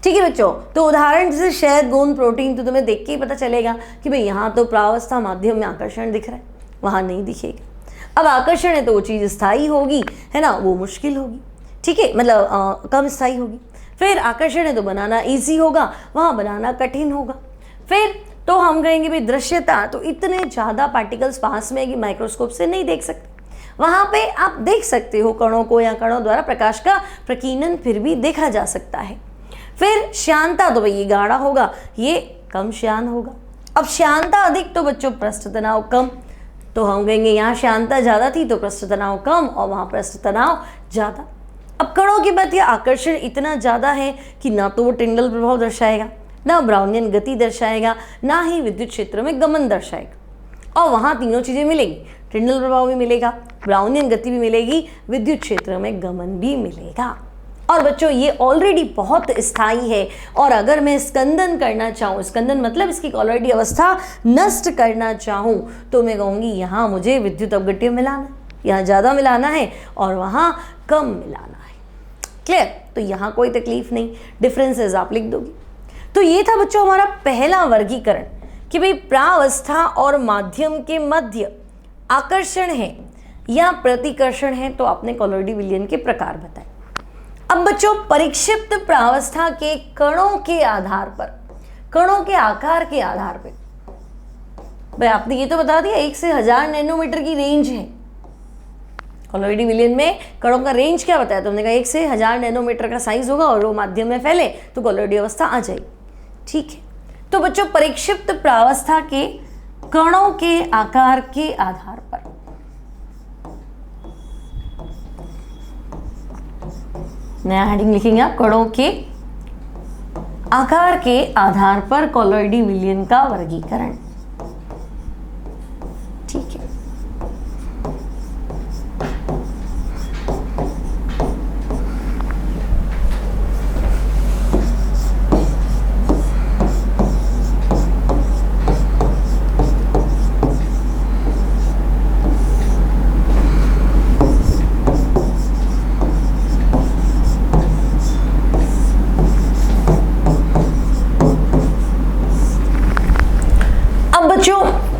ठीक है बच्चों, तो उदाहरण जैसे शहद, गोंद, प्रोटीन, तो तुम्हें देख के ही पता चलेगा कि भाई यहाँ तो प्रावस्था माध्यम में आकर्षण दिख रहा है, वहां नहीं दिखेगा। अब आकर्षण है तो वो चीज स्थायी होगी, है ना, वो मुश्किल होगी। ठीक है, मतलब कम स्थायी होगी। फिर आकर्षण है तो बनाना इजी होगा, वहां बनाना कठिन होगा। फिर तो हम कहेंगे भाई दृश्यता, तो इतने ज़्यादा पार्टिकल्स पास में है कि माइक्रोस्कोप से नहीं देख सकते। वहाँ पे आप देख सकते हो कणों को, या कणों द्वारा प्रकाश का प्रकीर्णन फिर भी देखा जा सकता है। फिर श्यानता, तो भाई ये गाढ़ा होगा, ये कम श्यान होगा। अब श्यानता अधिक तो बच्चों पृष्ठ तनाव कम, तो हम कहेंगे यहाँ श्यानता ज़्यादा थी तो पृष्ठ तनाव कम, और वहाँ पृष्ठ तनाव ज़्यादा। अब कणों की बात, यह आकर्षण इतना ज़्यादा है कि ना तो वो टिंडल प्रभाव दर्शाएगा, ना ब्राउनियन गति दर्शाएगा, ना ही विद्युत क्षेत्र में गमन दर्शाएगा। और वहाँ तीनों चीज़ें मिलेंगी, टिंडल प्रभाव भी मिलेगा, ब्राउनियन गति भी मिलेगी, विद्युत क्षेत्र में गमन भी मिलेगा। और बच्चों ये ऑलरेडी बहुत स्थायी है, और अगर मैं स्कंदन करना चाहूँ, स्कंदन मतलब इसकी कॉलॉइडी अवस्था नष्ट करना चाहूँ, तो मैं कहूँगी यहाँ मुझे विद्युत अपघट्य मिलाना है, यहाँ ज़्यादा मिलाना है और वहाँ कम मिलाना है। क्लियर? तो यहाँ कोई तकलीफ नहीं, डिफरेंसेस आप लिख दोगी। तो ये था बच्चों हमारा पहला वर्गीकरण कि भाई प्रावस्था और माध्यम के मध्य आकर्षण है या प्रतिकर्षण है, तो आपने कॉलॉइडी विलयन के प्रकार बताए। अब बच्चों परिक्षिप्त प्रावस्था के कणों के आधार पर, कणों के आकार के आधार पर, भाई आपने ये तो बता दिया 1 से 1000 नैनोमीटर की रेंज है। कॉलॉइडी विलयन में कणों का रेंज क्या बताया तुमने? कहा 1 से 1000 नैनोमीटर का साइज होगा और वो माध्यम में फैले तो कॉलॉइडी अवस्था आ जाएगी। ठीक है, तो बच्चों परिक्षिप्त प्रावस्था के कणों के आकार के आधार पर, नया हेडिंग लिखेंगे आप, कणों के आकार के आधार पर कॉलॉइडी विलयन का वर्गीकरण। ठीक है,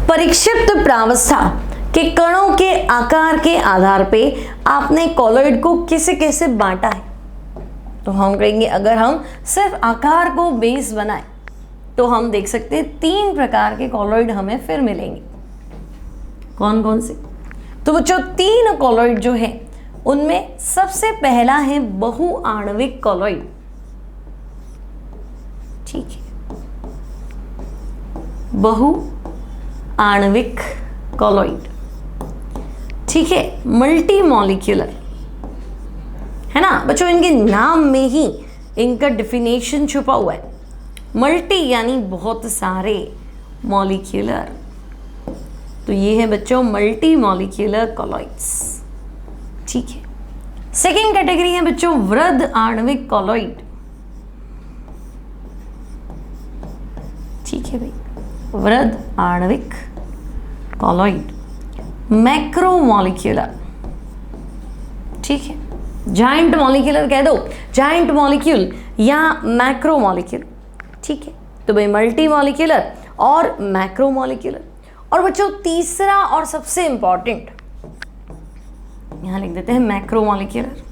परिक्षिप्त प्रावस्था के कणों के आकार के आधार पे आपने कॉलॉइड को कैसे कैसे बांटा है, तो हम कहेंगे अगर हम सिर्फ आकार को बेस बनाएं तो हम देख सकते हैं 3 प्रकार के कॉलॉइड हमें फिर मिलेंगे। कौन कौन से? तो बच्चों 3 कॉलॉइड जो है उनमें सबसे पहला है बहुआण्विक कॉलॉइड। ठीक है, बहुआण्विक कॉलॉइड, ठीक है, मल्टी मॉलिक्यूलर, है ना बच्चों, इनके नाम में ही इनका डिफिनेशन छुपा हुआ है। मल्टी यानी बहुत सारे, मॉलिक्यूलर, तो ये है बच्चों मल्टी मॉलिक्यूलर कॉलॉइड्स। ठीक है, सेकेंड कैटेगरी है बच्चों वृहद आणविक कॉलॉइड। ठीक है भाई, वृहद आणविक कॉलॉइड, मैक्रोमॉलिक्यूलर। ठीक है, जाइंट मॉलिक्यूलर कह दो, जाइंट मॉलिक्यूल या मैक्रोमॉलिक्यूल। ठीक है, तो भाई मल्टी मॉलिक्यूलर और मैक्रोमॉलिक्यूलर। और बच्चों तीसरा और सबसे इंपॉर्टेंट यहां लिख देते हैं मैक्रोमॉलिक्यूलर।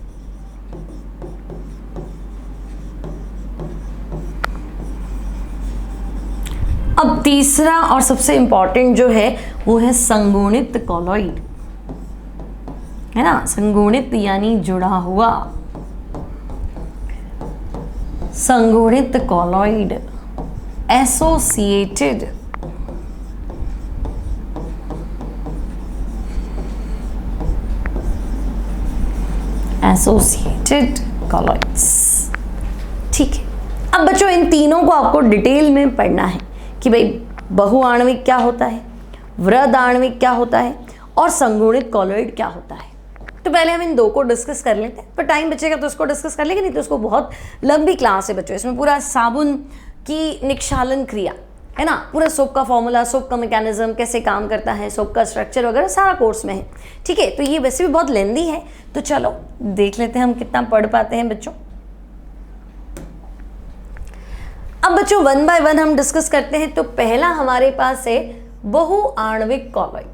अब तीसरा और सबसे इंपॉर्टेंट जो है वो है संगुणित कॉलॉइड, है ना, संगुणित यानी जुड़ा हुआ, संगुणित कॉलॉइड, एसोसिएटेड, एसोसिएटेड कॉलॉइड्स। ठीक है, अब बच्चों इन तीनों को आपको डिटेल में पढ़ना है कि भाई बहुआण्विक क्या होता है, वृहद आणविक क्या होता है और संगुणित कॉलॉइड क्या होता है। तो पहले हम इन दो को डिस्कस कर लेते हैं, पर टाइम बचेगा तो उसको डिस्कस कर लेंगे, नहीं तो उसको बहुत लंबी क्लास है बच्चों, इसमें पूरा साबुन की निक्षालन क्रिया है ना, पूरा सोप का फॉर्मूला, सोप का मैकेनिज्म, कैसे काम करता है, सोप का स्ट्रक्चर वगैरह सारा कोर्स में है। ठीक है, तो ये वैसे भी बहुत लेंदी है, तो चलो देख लेते हैं हम कितना पढ़ पाते हैं बच्चों। अब बच्चों 1 बाय 1 हम डिस्कस करते हैं। तो पहला हमारे पास है बहुआण्विक कॉलॉइड।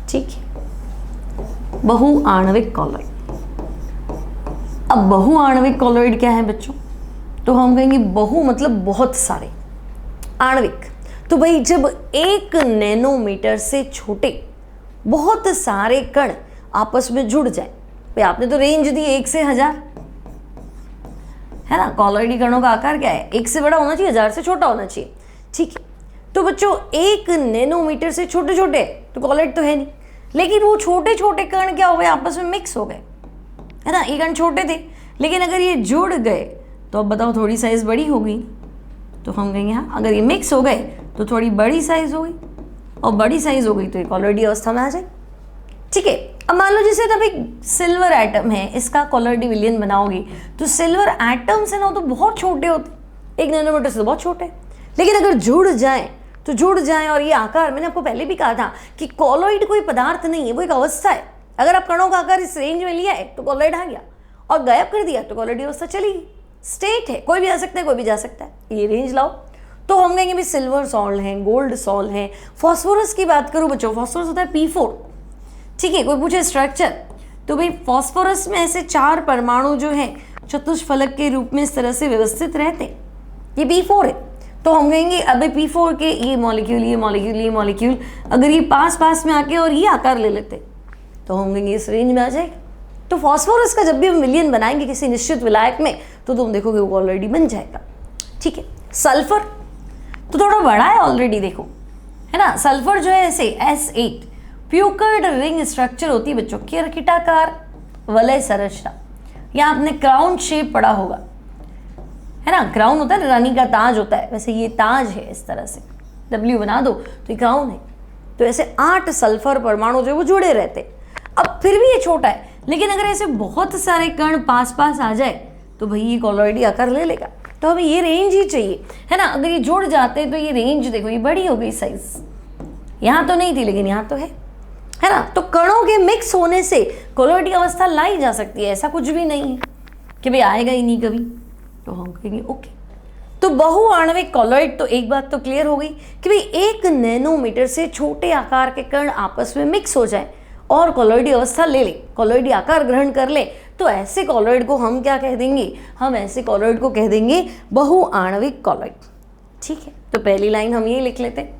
ठीक है, बहुआण्विक कॉलॉइड। अब बहुआण्विक कॉलॉइड क्या है बच्चों, तो हम कहेंगे बहु मतलब बहुत सारे, आणविक तो भाई जब 1 नैनोमीटर से छोटे बहुत सारे कण आपस में जुड़ जाए। भाई आपने तो रेंज दी 1 से 1000, है ना, कॉलॉइडी कणों का आकार क्या है, 1 से बड़ा होना चाहिए, 1000 से छोटा होना चाहिए। ठीक है, तो बच्चों 1 नैनोमीटर से छोटे छोटे तो कॉलॉइड तो है नहीं, लेकिन वो छोटे छोटे कण क्या हो गए, आपस में मिक्स हो गए, है ना। ये कण छोटे थे, लेकिन अगर ये जुड़ गए तो अब बताओ थोड़ी साइज बड़ी हो गई, तो हम कहेंगे हाँ, अगर ये मिक्स हो गए तो थोड़ी बड़ी साइज हो गई, और बड़ी साइज हो गई तो ये कॉलॉइडी अवस्था में आ जाए। ठीक है, अब मान लो जैसे तब एक सिल्वर एटम है, इसका कॉलॉइडी विलयन बनाओगे तो सिल्वर एटम्स है ना तो बहुत छोटे होते, 1 नैनोमीटर से तो बहुत छोटे, लेकिन अगर जुड़ जाए तो जुड़ जाए और ये आकार, मैंने आपको पहले भी कहा था कि कॉलॉइड कोई पदार्थ नहीं है, वो एक अवस्था है। अगर आप कणों का आकार इस रेंज में लिया है तो कॉलॉइड आ गया, और गायब कर दिया तो कॉलॉइडी अवस्था चली गई। स्टेट है, कोई भी आ सकता है, कोई भी जा सकता है, ये रेंज लाओ। तो हम कहेंगे भी सिल्वर सॉल्ट है, गोल्ड सॉल्ट है। फॉस्फोरस की बात करूँ बच्चों, फॉस्फोरस होता है P4। ठीक है, कोई पूछे स्ट्रक्चर, तो भाई फॉस्फोरस में ऐसे 4 परमाणु जो है चतुष्फलक के रूप में इस तरह से व्यवस्थित रहते, ये P4 है। तो हम कहेंगे अबे P4 के ये मॉलिक्यूल, ये मॉलिक्यूल, ये मॉलिक्यूल अगर ये पास पास में आके और ये आकार ले लेते तो हम कहेंगे इस रेंज में आ जाएगा। तो फॉस्फोरस का जब भी हम विलयन बनाएंगे किसी निश्चित विलायक में तो तुम देखोगे वो ऑलरेडी बन जाएगा। ठीक है, सल्फर तो थोड़ा बड़ा है ऑलरेडी, देखो है ना, सल्फर जो है ऐसे S8 प्यूकर्ड रिंग स्ट्रक्चर होती है बच्चों, किरकिटाकार वलय संरचना, या आपने क्राउन शेप पढ़ा होगा, है ना, क्राउन होता है, रानी का ताज होता है, वैसे ये ताज है, इस तरह से W बना दो तो ये क्राउन है। तो ऐसे 8 सल्फर परमाणु जो वो जुड़े रहते। अब फिर भी ये छोटा है, लेकिन अगर ऐसे बहुत सारे कण पास पास आ जाए तो भाई ये कॉलॉइडी आकार ले लेगा। तो हमें ये रेंज ही चाहिए, है ना। अगर ये जुड़ जाते तो ये रेंज देखो, ये बड़ी हो गई साइज, यहाँ तो नहीं थी लेकिन यहाँ तो है ना। तो कणों के मिक्स होने से कॉलॉइडी अवस्था लाई जा सकती है, ऐसा कुछ भी नहीं है कि भाई आएगा ही नहीं कभी। तो हम कहेंगे ओके। तो बहुआण्विक कॉलॉइड, तो एक बात तो क्लियर हो गई कि भाई 1 नैनोमीटर से छोटे आकार के कण आपस में मिक्स हो जाए और कॉलॉइडी अवस्था ले ले, कॉलॉइडी आकार ग्रहण कर ले, तो ऐसे कॉलॉइड को हम क्या कह देंगे, हम ऐसे कॉलॉइड को कह देंगे बहुआण्विक कॉलॉइड। ठीक है, तो पहली लाइन हम ये लिख लेते हैं।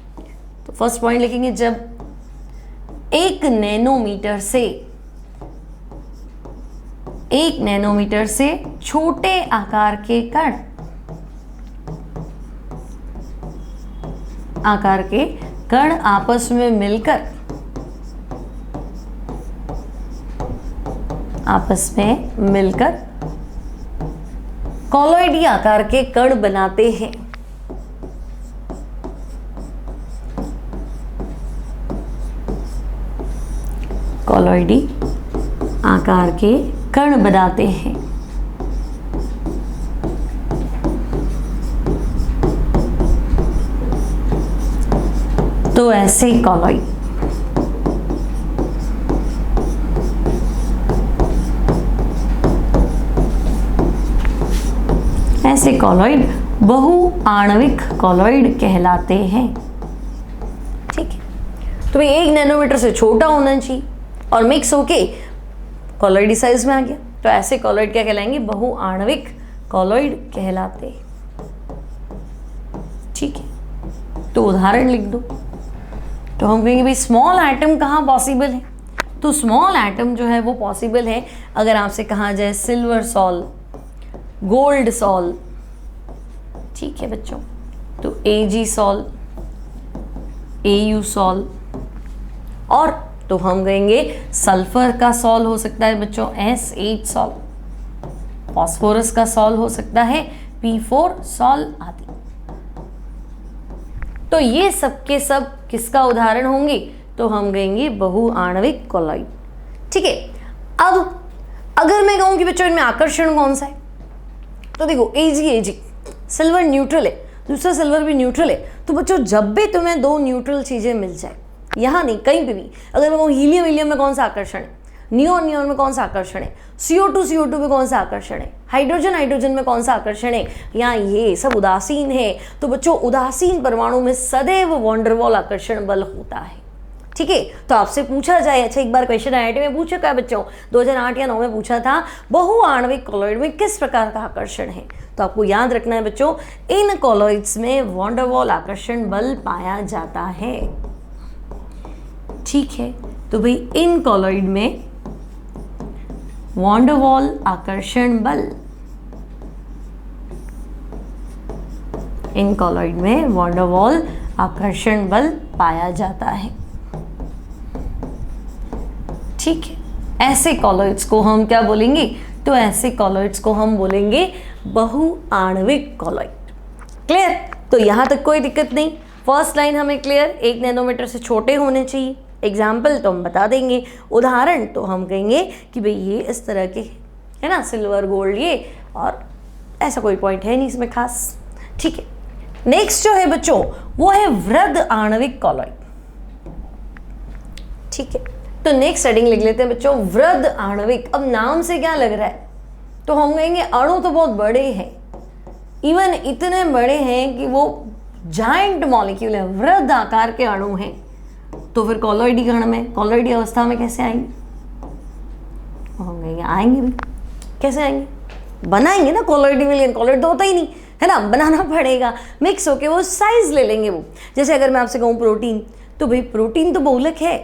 तो फर्स्ट पॉइंट लिखेंगे, जब 1 नैनोमीटर से छोटे आकार के कण आपस में मिलकर कॉलॉइडी आकार के कण बनाते हैं। कॉलॉइडी आकार के कण बनाते हैं। तो ऐसे कॉलॉइड बहुआण्विक कॉलॉइड कहलाते हैं। ठीक है, तो भाई 1 नैनोमीटर से छोटा होना चाहिए और मिक्स होके कॉलॉइडी साइज में आ गया, तो ऐसे कॉलॉइड क्या कहलाएंगे, बहुआण्विक कॉलॉइड कहलाते। ठीक है, तो उदाहरण लिख दो। तो हम कहेंगे भाई स्मॉल एटम कहाँ पॉसिबल है, तो स्मॉल एटम जो है वो पॉसिबल है अगर आपसे कहा जाए सिल्वर सॉल, गोल्ड सॉल। ठीक है बच्चों, तो Ag सॉल, Au सॉल, और तो हम कहेंगे सल्फर का सॉल हो सकता है बच्चों SH सॉल, फास्फोरस का सॉल हो सकता है P4 सॉल आदि। तो ये सब के सब किसका उदाहरण होंगे, तो हम कहेंगे बहुआण्विक कॉलॉइड। ठीक है, अब अगर मैं कहूं कि बच्चों इनमें आकर्षण कौन सा है, तो देखो Ag सिल्वर न्यूट्रल है, दूसरा सिल्वर भी न्यूट्रल है। तो बच्चों जब भी तुम्हें दो न्यूट्रल चीजें मिल जाए, यहाँ नहीं कहीं पे भी, अगर मैं कहूँ हीलियम हीलियम में कौन सा आकर्षण है, नियोन नियोन में कौन सा आकर्षण है, CO2 में कौन सा आकर्षण है, हाइड्रोजन हाइड्रोजन में कौन सा आकर्षण है, या ये सब उदासीन है, तो बच्चों उदासीन परमाणु में सदैव वॉन्डरवॉल आकर्षण बल होता है। ठीक है, तो आपसे पूछा जाए, अच्छा एक बार क्वेश्चन IIT में पूछा क्या बच्चों, 2008 या 9 में पूछा था, बहुआण्विक कॉलॉइड में किस प्रकार का आकर्षण है, तो आपको याद रखना है बच्चों इन कॉलॉइड्स में वॉन्डरवॉल आकर्षण बल पाया जाता है। ठीक है, तो भाई इन कॉलॉइड में वॉन्डरवॉल आकर्षण बल, इन कॉलॉइड में वॉन्डरवॉल आकर्षण बल पाया जाता है। ठीक है, ऐसे कॉलॉइड्स को हम क्या बोलेंगे, तो ऐसे कॉलॉइड्स को हम बोलेंगे बहुआण्विक कॉलॉइड। क्लियर, तो यहां तक कोई दिक्कत नहीं, फर्स्ट लाइन हमें क्लियर, 1 नैनोमीटर से छोटे होने चाहिए। एग्जाम्पल तो हम बता देंगे, उदाहरण तो हम कहेंगे कि भाई ये इस तरह के है ना, सिल्वर गोल्ड ये, और ऐसा कोई पॉइंट है नहीं इसमें खास। ठीक है, नेक्स्ट जो है बच्चों वो है वृद्ध आणविक कॉलॉइड। ठीक है, तो नेक्स्ट हेडिंग लिख लेते हैं बच्चों वृद्ध आणविक। अब नाम से क्या लग रहा है, तो हम कहेंगे अणु तो बहुत बड़े हैं, इवन इतने बड़े हैं कि वो जाइंट मॉलिक्यूल है, वृद्ध आकार के अणु हैं। तो फिर कॉलॉइडी कण में, कॉलॉइडी अवस्था में कैसे आएंगे, हम कहेंगे आएंगे भी, कैसे आएंगे, बनाएंगे ना कॉलॉइडी विलियन, कॉलॉइड तो होता ही नहीं है ना, बनाना पड़ेगा, मिक्स होके वो साइज ले लेंगे वो। जैसे अगर मैं आपसे कहूँ प्रोटीन, तो भाई प्रोटीन तो बहुलक है,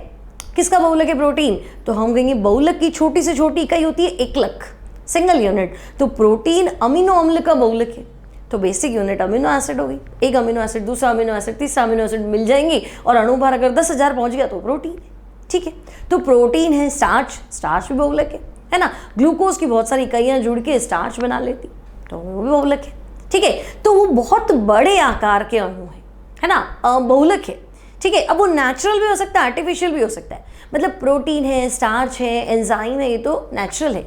किसका बहुलक है प्रोटीन, तो हम कहेंगे बहुलक की छोटी से छोटी इकाई होती है एकलक, सिंगल यूनिट। तो प्रोटीन अमीनो अम्ल का बहुलक है, तो बेसिक यूनिट अमीनो एसिड होगी, एक अमीनो एसिड, दूसरा अमीनो एसिड, तीसरा अमीनो एसिड मिल जाएंगी, और अणु भार अगर 10,000 पहुंच गया तो प्रोटीन है। ठीक है, तो प्रोटीन है, स्टार्च, स्टार्च भी बहुलक है ना, ग्लूकोज की बहुत सारी इकाइयां जुड़ के स्टार्च बना लेती, तो वो भी बहुलक है। ठीक है, तो वो बहुत बड़े आकार के अणु है ना, बहुलक है। ठीक है, अब वो नेचुरल भी हो सकता है, आर्टिफिशियल भी हो सकता है, मतलब प्रोटीन है, स्टार्च है, एंजाइम है, ये तो नेचुरल है,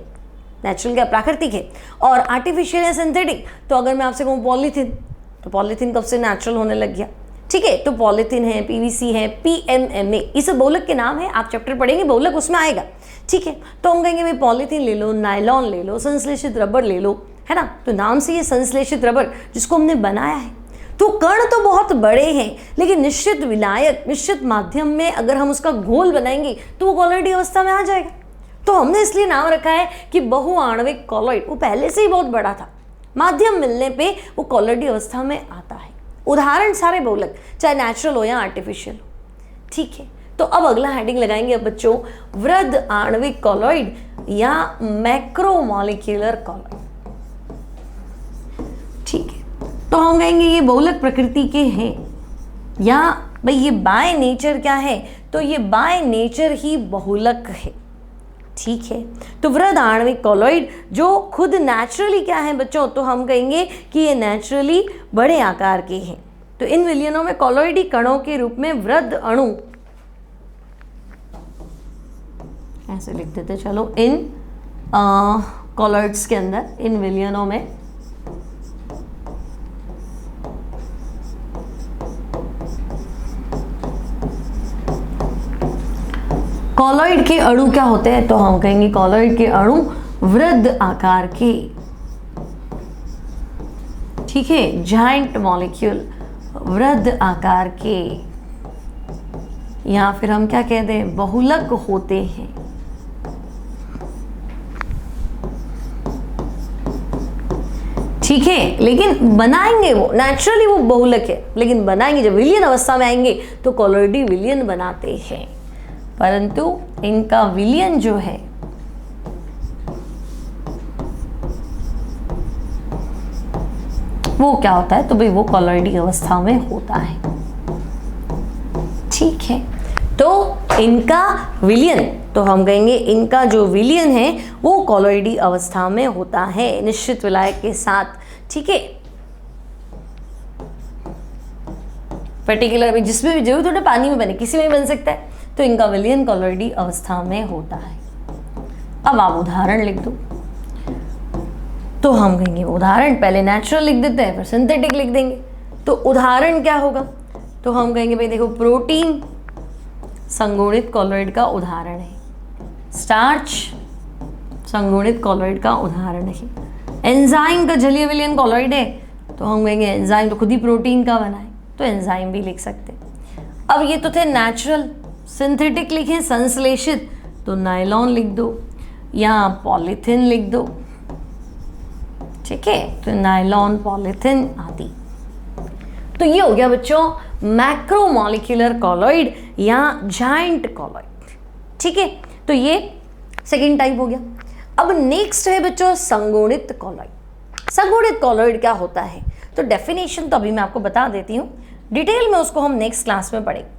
नेचुरल क्या प्राकृतिक है, और आर्टिफिशियल है सिंथेटिक। तो अगर मैं आपसे कहूँ पॉलीथीन, तो पॉलीथीन कब से नेचुरल होने लग गया। ठीक है, तो पॉलीथीन है, PVC है, PMMA, ये सब बहुलक के नाम है, आप चैप्टर पढ़ेंगे बहुलक उसमें आएगा। ठीक है, तो हम कहेंगे भाई पॉलीथीन ले लो, नायलॉन ले लो, संश्लेषित रबर ले लो, है ना, तो नाम से ये संश्लेषित रबर जिसको हमने बनाया है। तो कण तो बहुत बड़े हैं, लेकिन निश्चित विलायक, निश्चित माध्यम में अगर हम उसका घोल बनाएंगे तो वो कॉलॉइडी अवस्था में आ जाएगा। तो हमने इसलिए नाम रखा है कि बहुआण्विक कॉलॉइड, वो पहले से ही बहुत बड़ा था, माध्यम मिलने पे वो कॉलॉइडी अवस्था में आता है। उदाहरण सारे बहुलक, चाहे नेचुरल हो या आर्टिफिशियल हो। ठीक है, तो अब अगला हेडिंग लगाएंगे अब बच्चों वृद्ध आणविक कॉलॉइड या मैक्रोमॉलिक्यूलर कॉलॉइड। ठीक है, तो हम कहेंगे ये बहुलक प्रकृति के हैं, या भाई ये बाय नेचर क्या है, तो ये बाय नेचर ही बहुलक है। ठीक है, तो वृद्ध आणविक कॉलॉइड जो खुद नेचुरली क्या है बच्चों, तो हम कहेंगे कि ये नेचुरली बड़े आकार के हैं। तो इन विलियनों में कॉलॉइडी कणों के रूप में वृद्ध अणु, ऐसे लिख देते चलो, इन कॉलॉइड्स के अंदर, इन विलियनों में कॉलॉइड के अणु क्या होते हैं, तो हम कहेंगे कॉलॉइड के अणु वृद्ध आकार के। ठीक है, जाइंट मॉलिक्यूल, वृद्ध आकार के, या फिर हम क्या कहते हैं बहुलक होते हैं। ठीक है, लेकिन बनाएंगे वो नेचुरली, वो बहुलक है, लेकिन बनाएंगे जब विलयन अवस्था में आएंगे तो कॉलोइडी विलयन बनाते हैं, परंतु इनका विलयन जो है वो क्या होता है, तो भाई वो कॉलोइडी अवस्था में होता है। ठीक है, तो इनका विलयन, तो हम कहेंगे इनका जो विलयन है वो कॉलोइडी अवस्था में होता है निश्चित विलायक के साथ। ठीक है, पर्टिकुलर भी जिसमें भी जो थोड़े पानी में बने, किसी में भी बन सकता है, तो इनका विलयन कॉलोइडी अवस्था में होता है। अब आप उदाहरण लिख दो, तो हम कहेंगे उदाहरण, पहले नेचुरल लिख देते हैं फिर सिंथेटिक लिख देंगे। तो उदाहरण क्या होगा, तो हम कहेंगे भाई देखो प्रोटीन संगुणित कॉलोइड का उदाहरण है, स्टार्च संगुणित कॉलोइड का उदाहरण है, एंजाइम का जलीय विलयन कॉलोइड है, तो हम कहेंगे एंजाइम तो खुद ही प्रोटीन का बना है, तो एंजाइम भी लिख सकते हैं। अब ये तो थे नेचुरल, सिंथेटिक लिखें संश्लेषित, तो नायलॉन लिख दो या पॉलीथिन लिख दो। ठीक है, तो नायलॉन, पॉलीथिन आदि। तो ये हो गया बच्चों मैक्रोमोलिक्यूलर कॉलोइड या जायंट कॉलोइड। ठीक है, तो ये सेकेंड टाइप हो गया। अब नेक्स्ट है बच्चों संगुणित कॉलोइड। संगुणित कॉलोइड क्या होता है, तो डेफिनेशन तो अभी मैं आपको बता देती हूँ, डिटेल में उसको हम नेक्स्ट क्लास में पढ़ेंगे।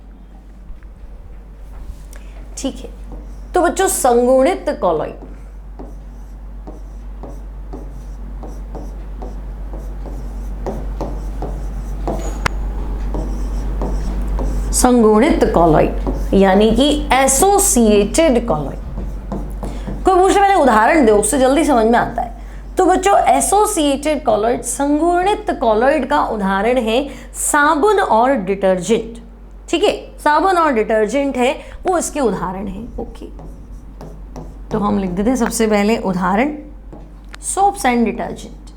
ठीक है, तो बच्चों संगुणित कॉलोइड, संगुणित कॉलोइड यानी कि एसोसिएटेड कॉलोइड। कोई पूछे मैंने उदाहरण दो, उससे जल्दी समझ में आता है। तो बच्चों एसोसिएटेड कॉलोइड, संगुणित कॉलोइड का उदाहरण है साबुन और डिटर्जेंट। ठीक है, साबुन और डिटर्जेंट है वो इसके उदाहरण है। ओके, तो हम लिख देते हैं सबसे पहले उदाहरण सोप्स एंड डिटर्जेंट,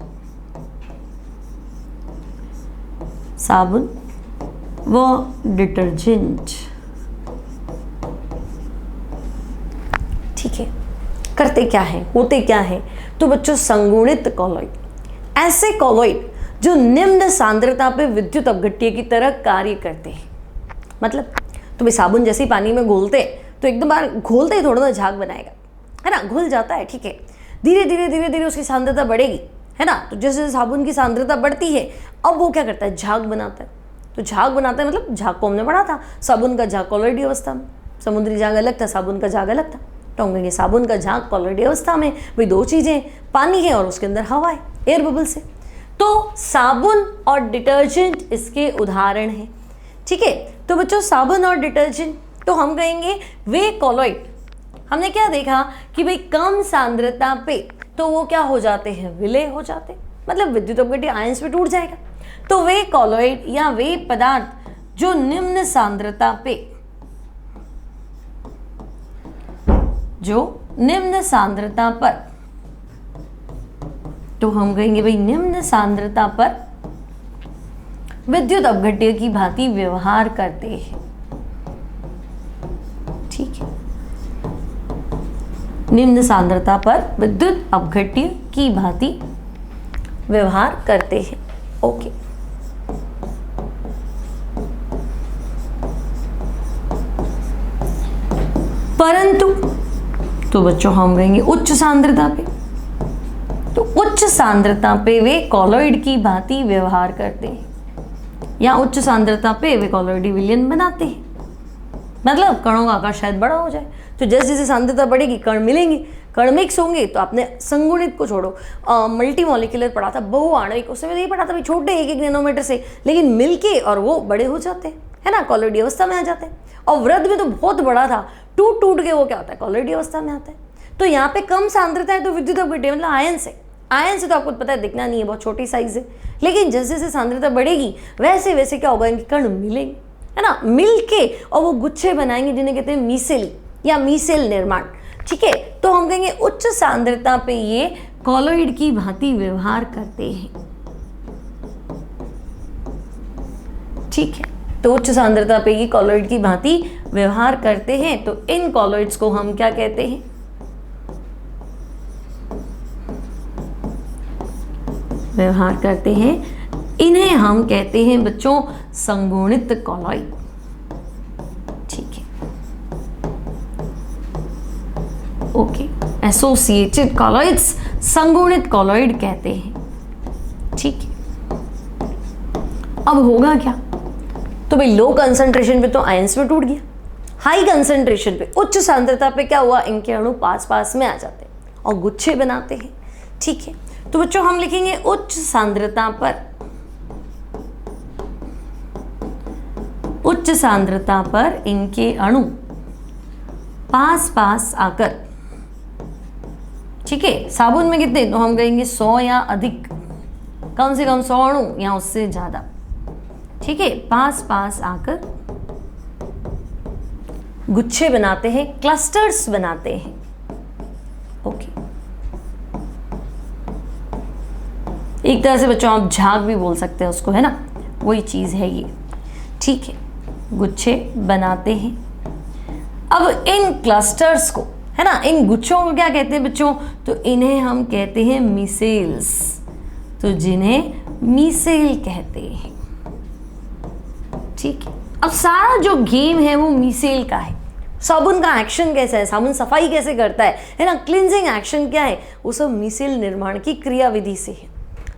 साबुन वो डिटर्जेंट। ठीक है, करते क्या है, होते क्या है, तो बच्चों संगुणित कॉलोइड, ऐसे कॉलोइड जो निम्न सांद्रता पे विद्युत अपघट्य की तरह कार्य करते हैं। मतलब तो भाई साबुन जैसे ही पानी में घोलते हैं तो एकदम बार घोलते ही थोड़ा सा झाग बनाएगा, है ना, घुल जाता है। ठीक है, धीरे धीरे धीरे धीरे उसकी सांद्रता बढ़ेगी, है ना, तो जैसे साबुन की सांद्रता बढ़ती है अब वो क्या करता है, झाग बनाता है। तो झाग बनाता है, मतलब झाग को हमने पढ़ा था, साबुन का झाग कॉलोइडी अवस्था में, समुद्री झाग अलग था, साबुन का झाग अलग था। तो हम कहेंगे साबुन का झाग कॉलोइडी अवस्था में, भाई दो चीज़ें, पानी है और उसके अंदर हवा है, एयर बबल से। तो साबुन और डिटर्जेंट इसके उदाहरण हैं। ठीक है, तो बच्चों साबुन और डिटर्जेंट, तो हम कहेंगे वे कॉलोइड, हमने क्या देखा कि भाई कम सांद्रता पे तो वो क्या हो जाते हैं, विलय हो जाते, मतलब विद्युत अपघट्य आयंस पे टूट जाएगा। तो वे कॉलोइड या वे पदार्थ जो निम्न सांद्रता पे, जो निम्न सांद्रता पर, तो हम कहेंगे भाई निम्न सांद्रता पर विद्युत अपघट्य की भांति व्यवहार करते हैं। ठीक है, निम्न सांद्रता पर विद्युत अपघट्य की भांति व्यवहार करते हैं। ओके, परंतु तो बच्चों हम कहेंगे उच्च सांद्रता पे, तो उच्च सांद्रता पे वे कॉलोइड की भांति व्यवहार करते हैं या उच्च सांद्रता पे वे कॉलोइडी विलयन बनाते हैं। मतलब कणों का आकार शायद बड़ा हो जाए, तो जैसे जैसे सांद्रता बढ़ेगी कण मिलेंगे, कण मिक्स होंगे। तो आपने संगुणित को छोड़ो, मल्टी मॉलिक्यूलर पढ़ा था, बहुआण्विक, उसमें नहीं पढ़ा था भाई छोटे 1-1 नैनोमीटर से, लेकिन मिलके और वो बड़े हो जाते हैं, है ना, कॉलोइडी अवस्था में आ जाते हैं। और वृद्ध में तो बहुत बड़ा था, टूट टूट के वो क्या होता है, कॉलोइडी अवस्था में आता है। तो यहाँ पे कम सांद्रता है तो विद्युत अपघट्य मतलब आयन से, आयन से तो आपको पता है दिखना नहीं है, बहुत छोटी साइज है, लेकिन जैसे जैसे सांद्रता बढ़ेगी वैसे वैसे क्या होगा, इनके कण मिलेंगे, है ना, मिलके और वो गुच्छे बनाएंगे जिन्हें कहते हैं मीसेली या मीसेल निर्माण। ठीक है, तो हम कहेंगे उच्च सांद्रता पे ये कॉलोइड की भांति व्यवहार करते हैं। ठीक है, तो उच्च सांद्रता पे ये कॉलोइड की भांति व्यवहार करते हैं। तो इन कॉलोइड्स को हम क्या कहते हैं, व्यवहार करते हैं, इन्हें हम कहते हैं बच्चों संगुणित कॉलॉइड। ठीक है, ओके, एसोसिएटेड कॉलॉइड्स संगुणित कॉलॉइड कहते हैं। ठीक है, अब होगा क्या? तो भाई लो कंसंट्रेशन पे तो आयंस में टूट गया, हाई कंसंट्रेशन पे, उच्च सांद्रता पे क्या हुआ? इनके अणु पास पास में आ जाते हैं और गुच्छे बनाते हैं। ठीक है, तो बच्चों हम लिखेंगे उच्च सांद्रता पर इनके अणु पास पास आकर, ठीक है, साबुन में कितने? तो हम कहेंगे 100 या अधिक, कम से कम 100 अणु या उससे ज्यादा। ठीक है, पास पास आकर गुच्छे बनाते हैं, क्लस्टर्स बनाते हैं। ओके, एक तरह से बच्चों आप झाग भी बोल सकते हैं उसको, है ना, वही चीज है ये। ठीक है, गुच्छे बनाते हैं। अब इन क्लस्टर्स को, है ना, इन गुच्छों को क्या कहते हैं बच्चों? तो इन्हें हम कहते हैं मिसेल्स। तो जिन्हें मिसेल कहते हैं। ठीक है, अब सारा जो गेम है वो मिसेल का है। साबुन का एक्शन कैसा है, साबुन सफाई कैसे करता है ना, क्लींजिंग एक्शन क्या है, वो सब मिसेल निर्माण की क्रियाविधि से है।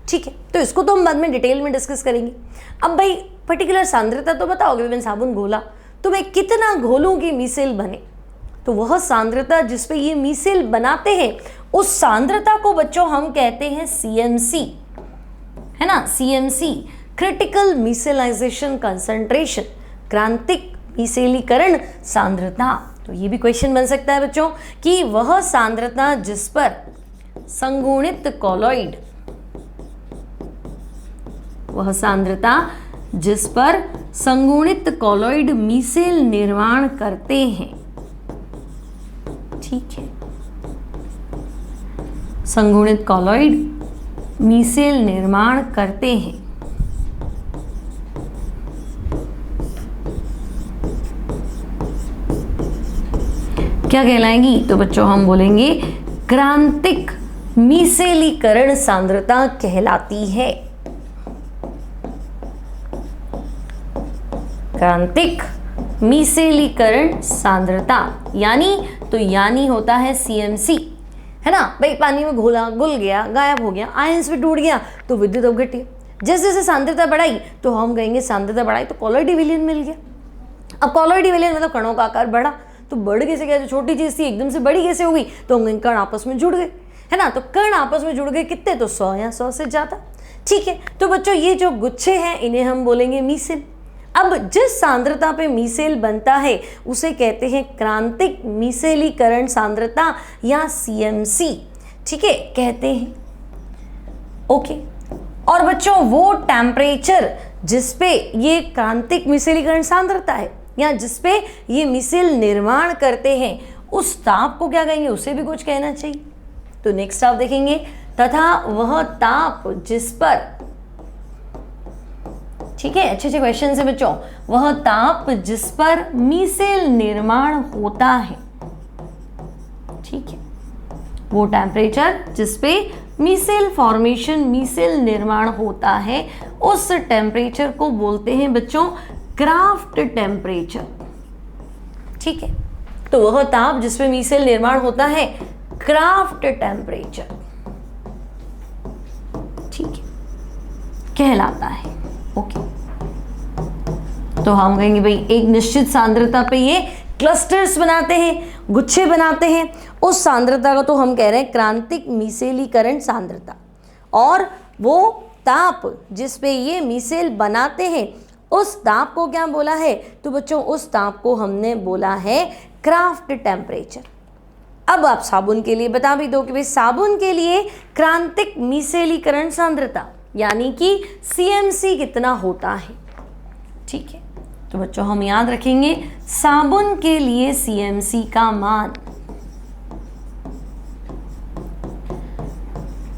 ठीक है, तो इसको तो हम बाद में डिटेल में डिस्कस करेंगे। अब भाई पर्टिकुलर सांद्रता तो बताओगे, मैंने साबुन घोला तो मैं कितना घोलूं कि मिसेल बने? तो वह सांद्रता जिस पे ये मिसेल बनाते हैं, उस सांद्रता को बच्चों हम कहते हैं CMC, है ना, CMC, क्रिटिकल मिसेलाइजेशन कंसंट्रेशन, क्रांतिक मिसेलीकरण सांद्रता। तो ये भी क्वेश्चन बन सकता है बच्चों कि वह सांद्रता जिस पर संगुणित कॉलॉइड, वह सांद्रता जिस पर संगुणित कॉलॉइड मिसेल निर्माण करते हैं। ठीक है, संगुणित कॉलॉइड मिसेल निर्माण करते हैं। क्या कहलाएंगी? तो बच्चों हम बोलेंगे क्रांतिक मिसेलीकरण सांद्रता कहलाती है। क्रांतिक मिसेलीकरण सांद्रता, यानी तो यानी होता है CMC, है ना भाई, पानी में घुल गया, गायब हो गया, आयंस में टूट गया तो विद्युत अपघट्य। जैसे जैसे सांद्रता बढ़ाई तो हम कहेंगे सांद्रता बढ़ाई तो कॉलॉइडी विलयन मिल गया। अब कॉलॉइडी विलयन मतलब कणों का आकार बढ़ा, तो बढ़ कैसे गया? जो छोटी चीज थी एकदम से बड़ी कैसे हो गई? तो हम कण आपस में जुड़ गए, है ना, तो कण आपस में जुड़ गए कितने? तो 100 या 100 से ज्यादा। ठीक है, तो बच्चों ये जो गुच्छे हैं इन्हें हम बोलेंगे मिसेल। अब जिस सांद्रता पे मिसेल बनता है उसे कहते हैं क्रांतिक मिसेलीकरण सांद्रता या CMC। ठीक है, कहते हैं। ओके, और बच्चों वो टेम्परेचर जिस पे ये क्रांतिक मिसेलीकरण सांद्रता है या जिस पे ये मिसेल निर्माण करते हैं, उस ताप को क्या कहेंगे? उसे भी कुछ कहना चाहिए। तो नेक्स्ट आप देखेंगे, तथा वह ताप जिस पर, ठीक है, अच्छे अच्छे क्वेश्चन है बच्चों, वह ताप जिस पर मिसेल निर्माण होता है। ठीक है, वो टेम्परेचर जिस पे मिसेल फॉर्मेशन, मिसेल निर्माण होता है, उस टेम्परेचर को बोलते हैं बच्चों क्राफ्ट टेम्परेचर। ठीक है, तो वह ताप जिस पे मिसेल निर्माण होता है क्राफ्ट टेम्परेचर, ठीक है, कहलाता है। ओके, तो हम कहेंगे भाई एक निश्चित सांद्रता पे ये क्लस्टर्स बनाते हैं, गुच्छे बनाते हैं, उस सांद्रता को तो हम कह रहे हैं क्रांतिक मिसेलीकरण सांद्रता। और वो ताप जिस पे ये मिसेल बनाते हैं उस ताप को क्या बोला है? तो बच्चों उस ताप को हमने बोला है क्राफ्ट टेम्परेचर। अब आप साबुन के लिए बता भी दो कि भाई साबुन के लिए क्रांतिक मिसेलीकरण सांद्रता यानी कि CMC कितना होता है। ठीक है, तो बच्चों हम याद रखेंगे साबुन के लिए CMC का मान,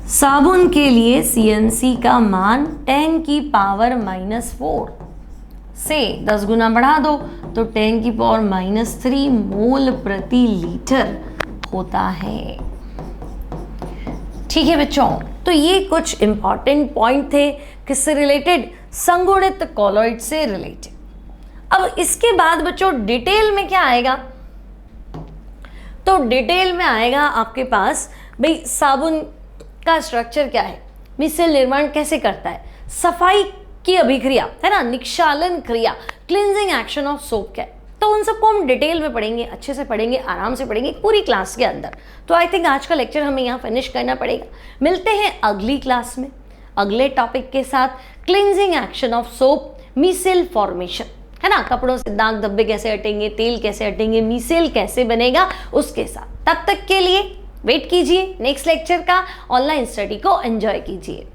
साबुन के लिए CMC का मान 10⁻⁻⁴ से 10 गुना बढ़ा दो तो 10⁻³ मोल प्रति लीटर होता है। ठीक है बच्चों, तो ये कुछ इंपॉर्टेंट पॉइंट थे किससे रिलेटेड, संगुणित कॉलॉइड से रिलेटेड। अब इसके बाद बच्चों डिटेल में क्या आएगा, तो डिटेल में आएगा आपके पास भाई साबुन का स्ट्रक्चर क्या है, मिसेल निर्माण कैसे करता है, सफाई की अभिक्रिया है ना, निक्षालन क्रिया, क्लींजिंग एक्शन ऑफ सोप क्या है। तो उन सबको हम डिटेल में पढ़ेंगे, अच्छे से पढ़ेंगे, आराम से पढ़ेंगे पूरी क्लास के अंदर। तो आई थिंक आज का लेक्चर हमें यहाँ फिनिश करना पड़ेगा। मिलते हैं अगली क्लास में अगले टॉपिक के साथ, cleansing action of soap, micelle formation है ना, कपड़ों से दाग धब्बे कैसे हटेंगे, तेल कैसे हटेंगे, मिसेल कैसे बनेगा उसके साथ। तब तक के लिए वेट कीजिए नेक्स्ट लेक्चर का, ऑनलाइन स्टडी को एंजॉय कीजिए।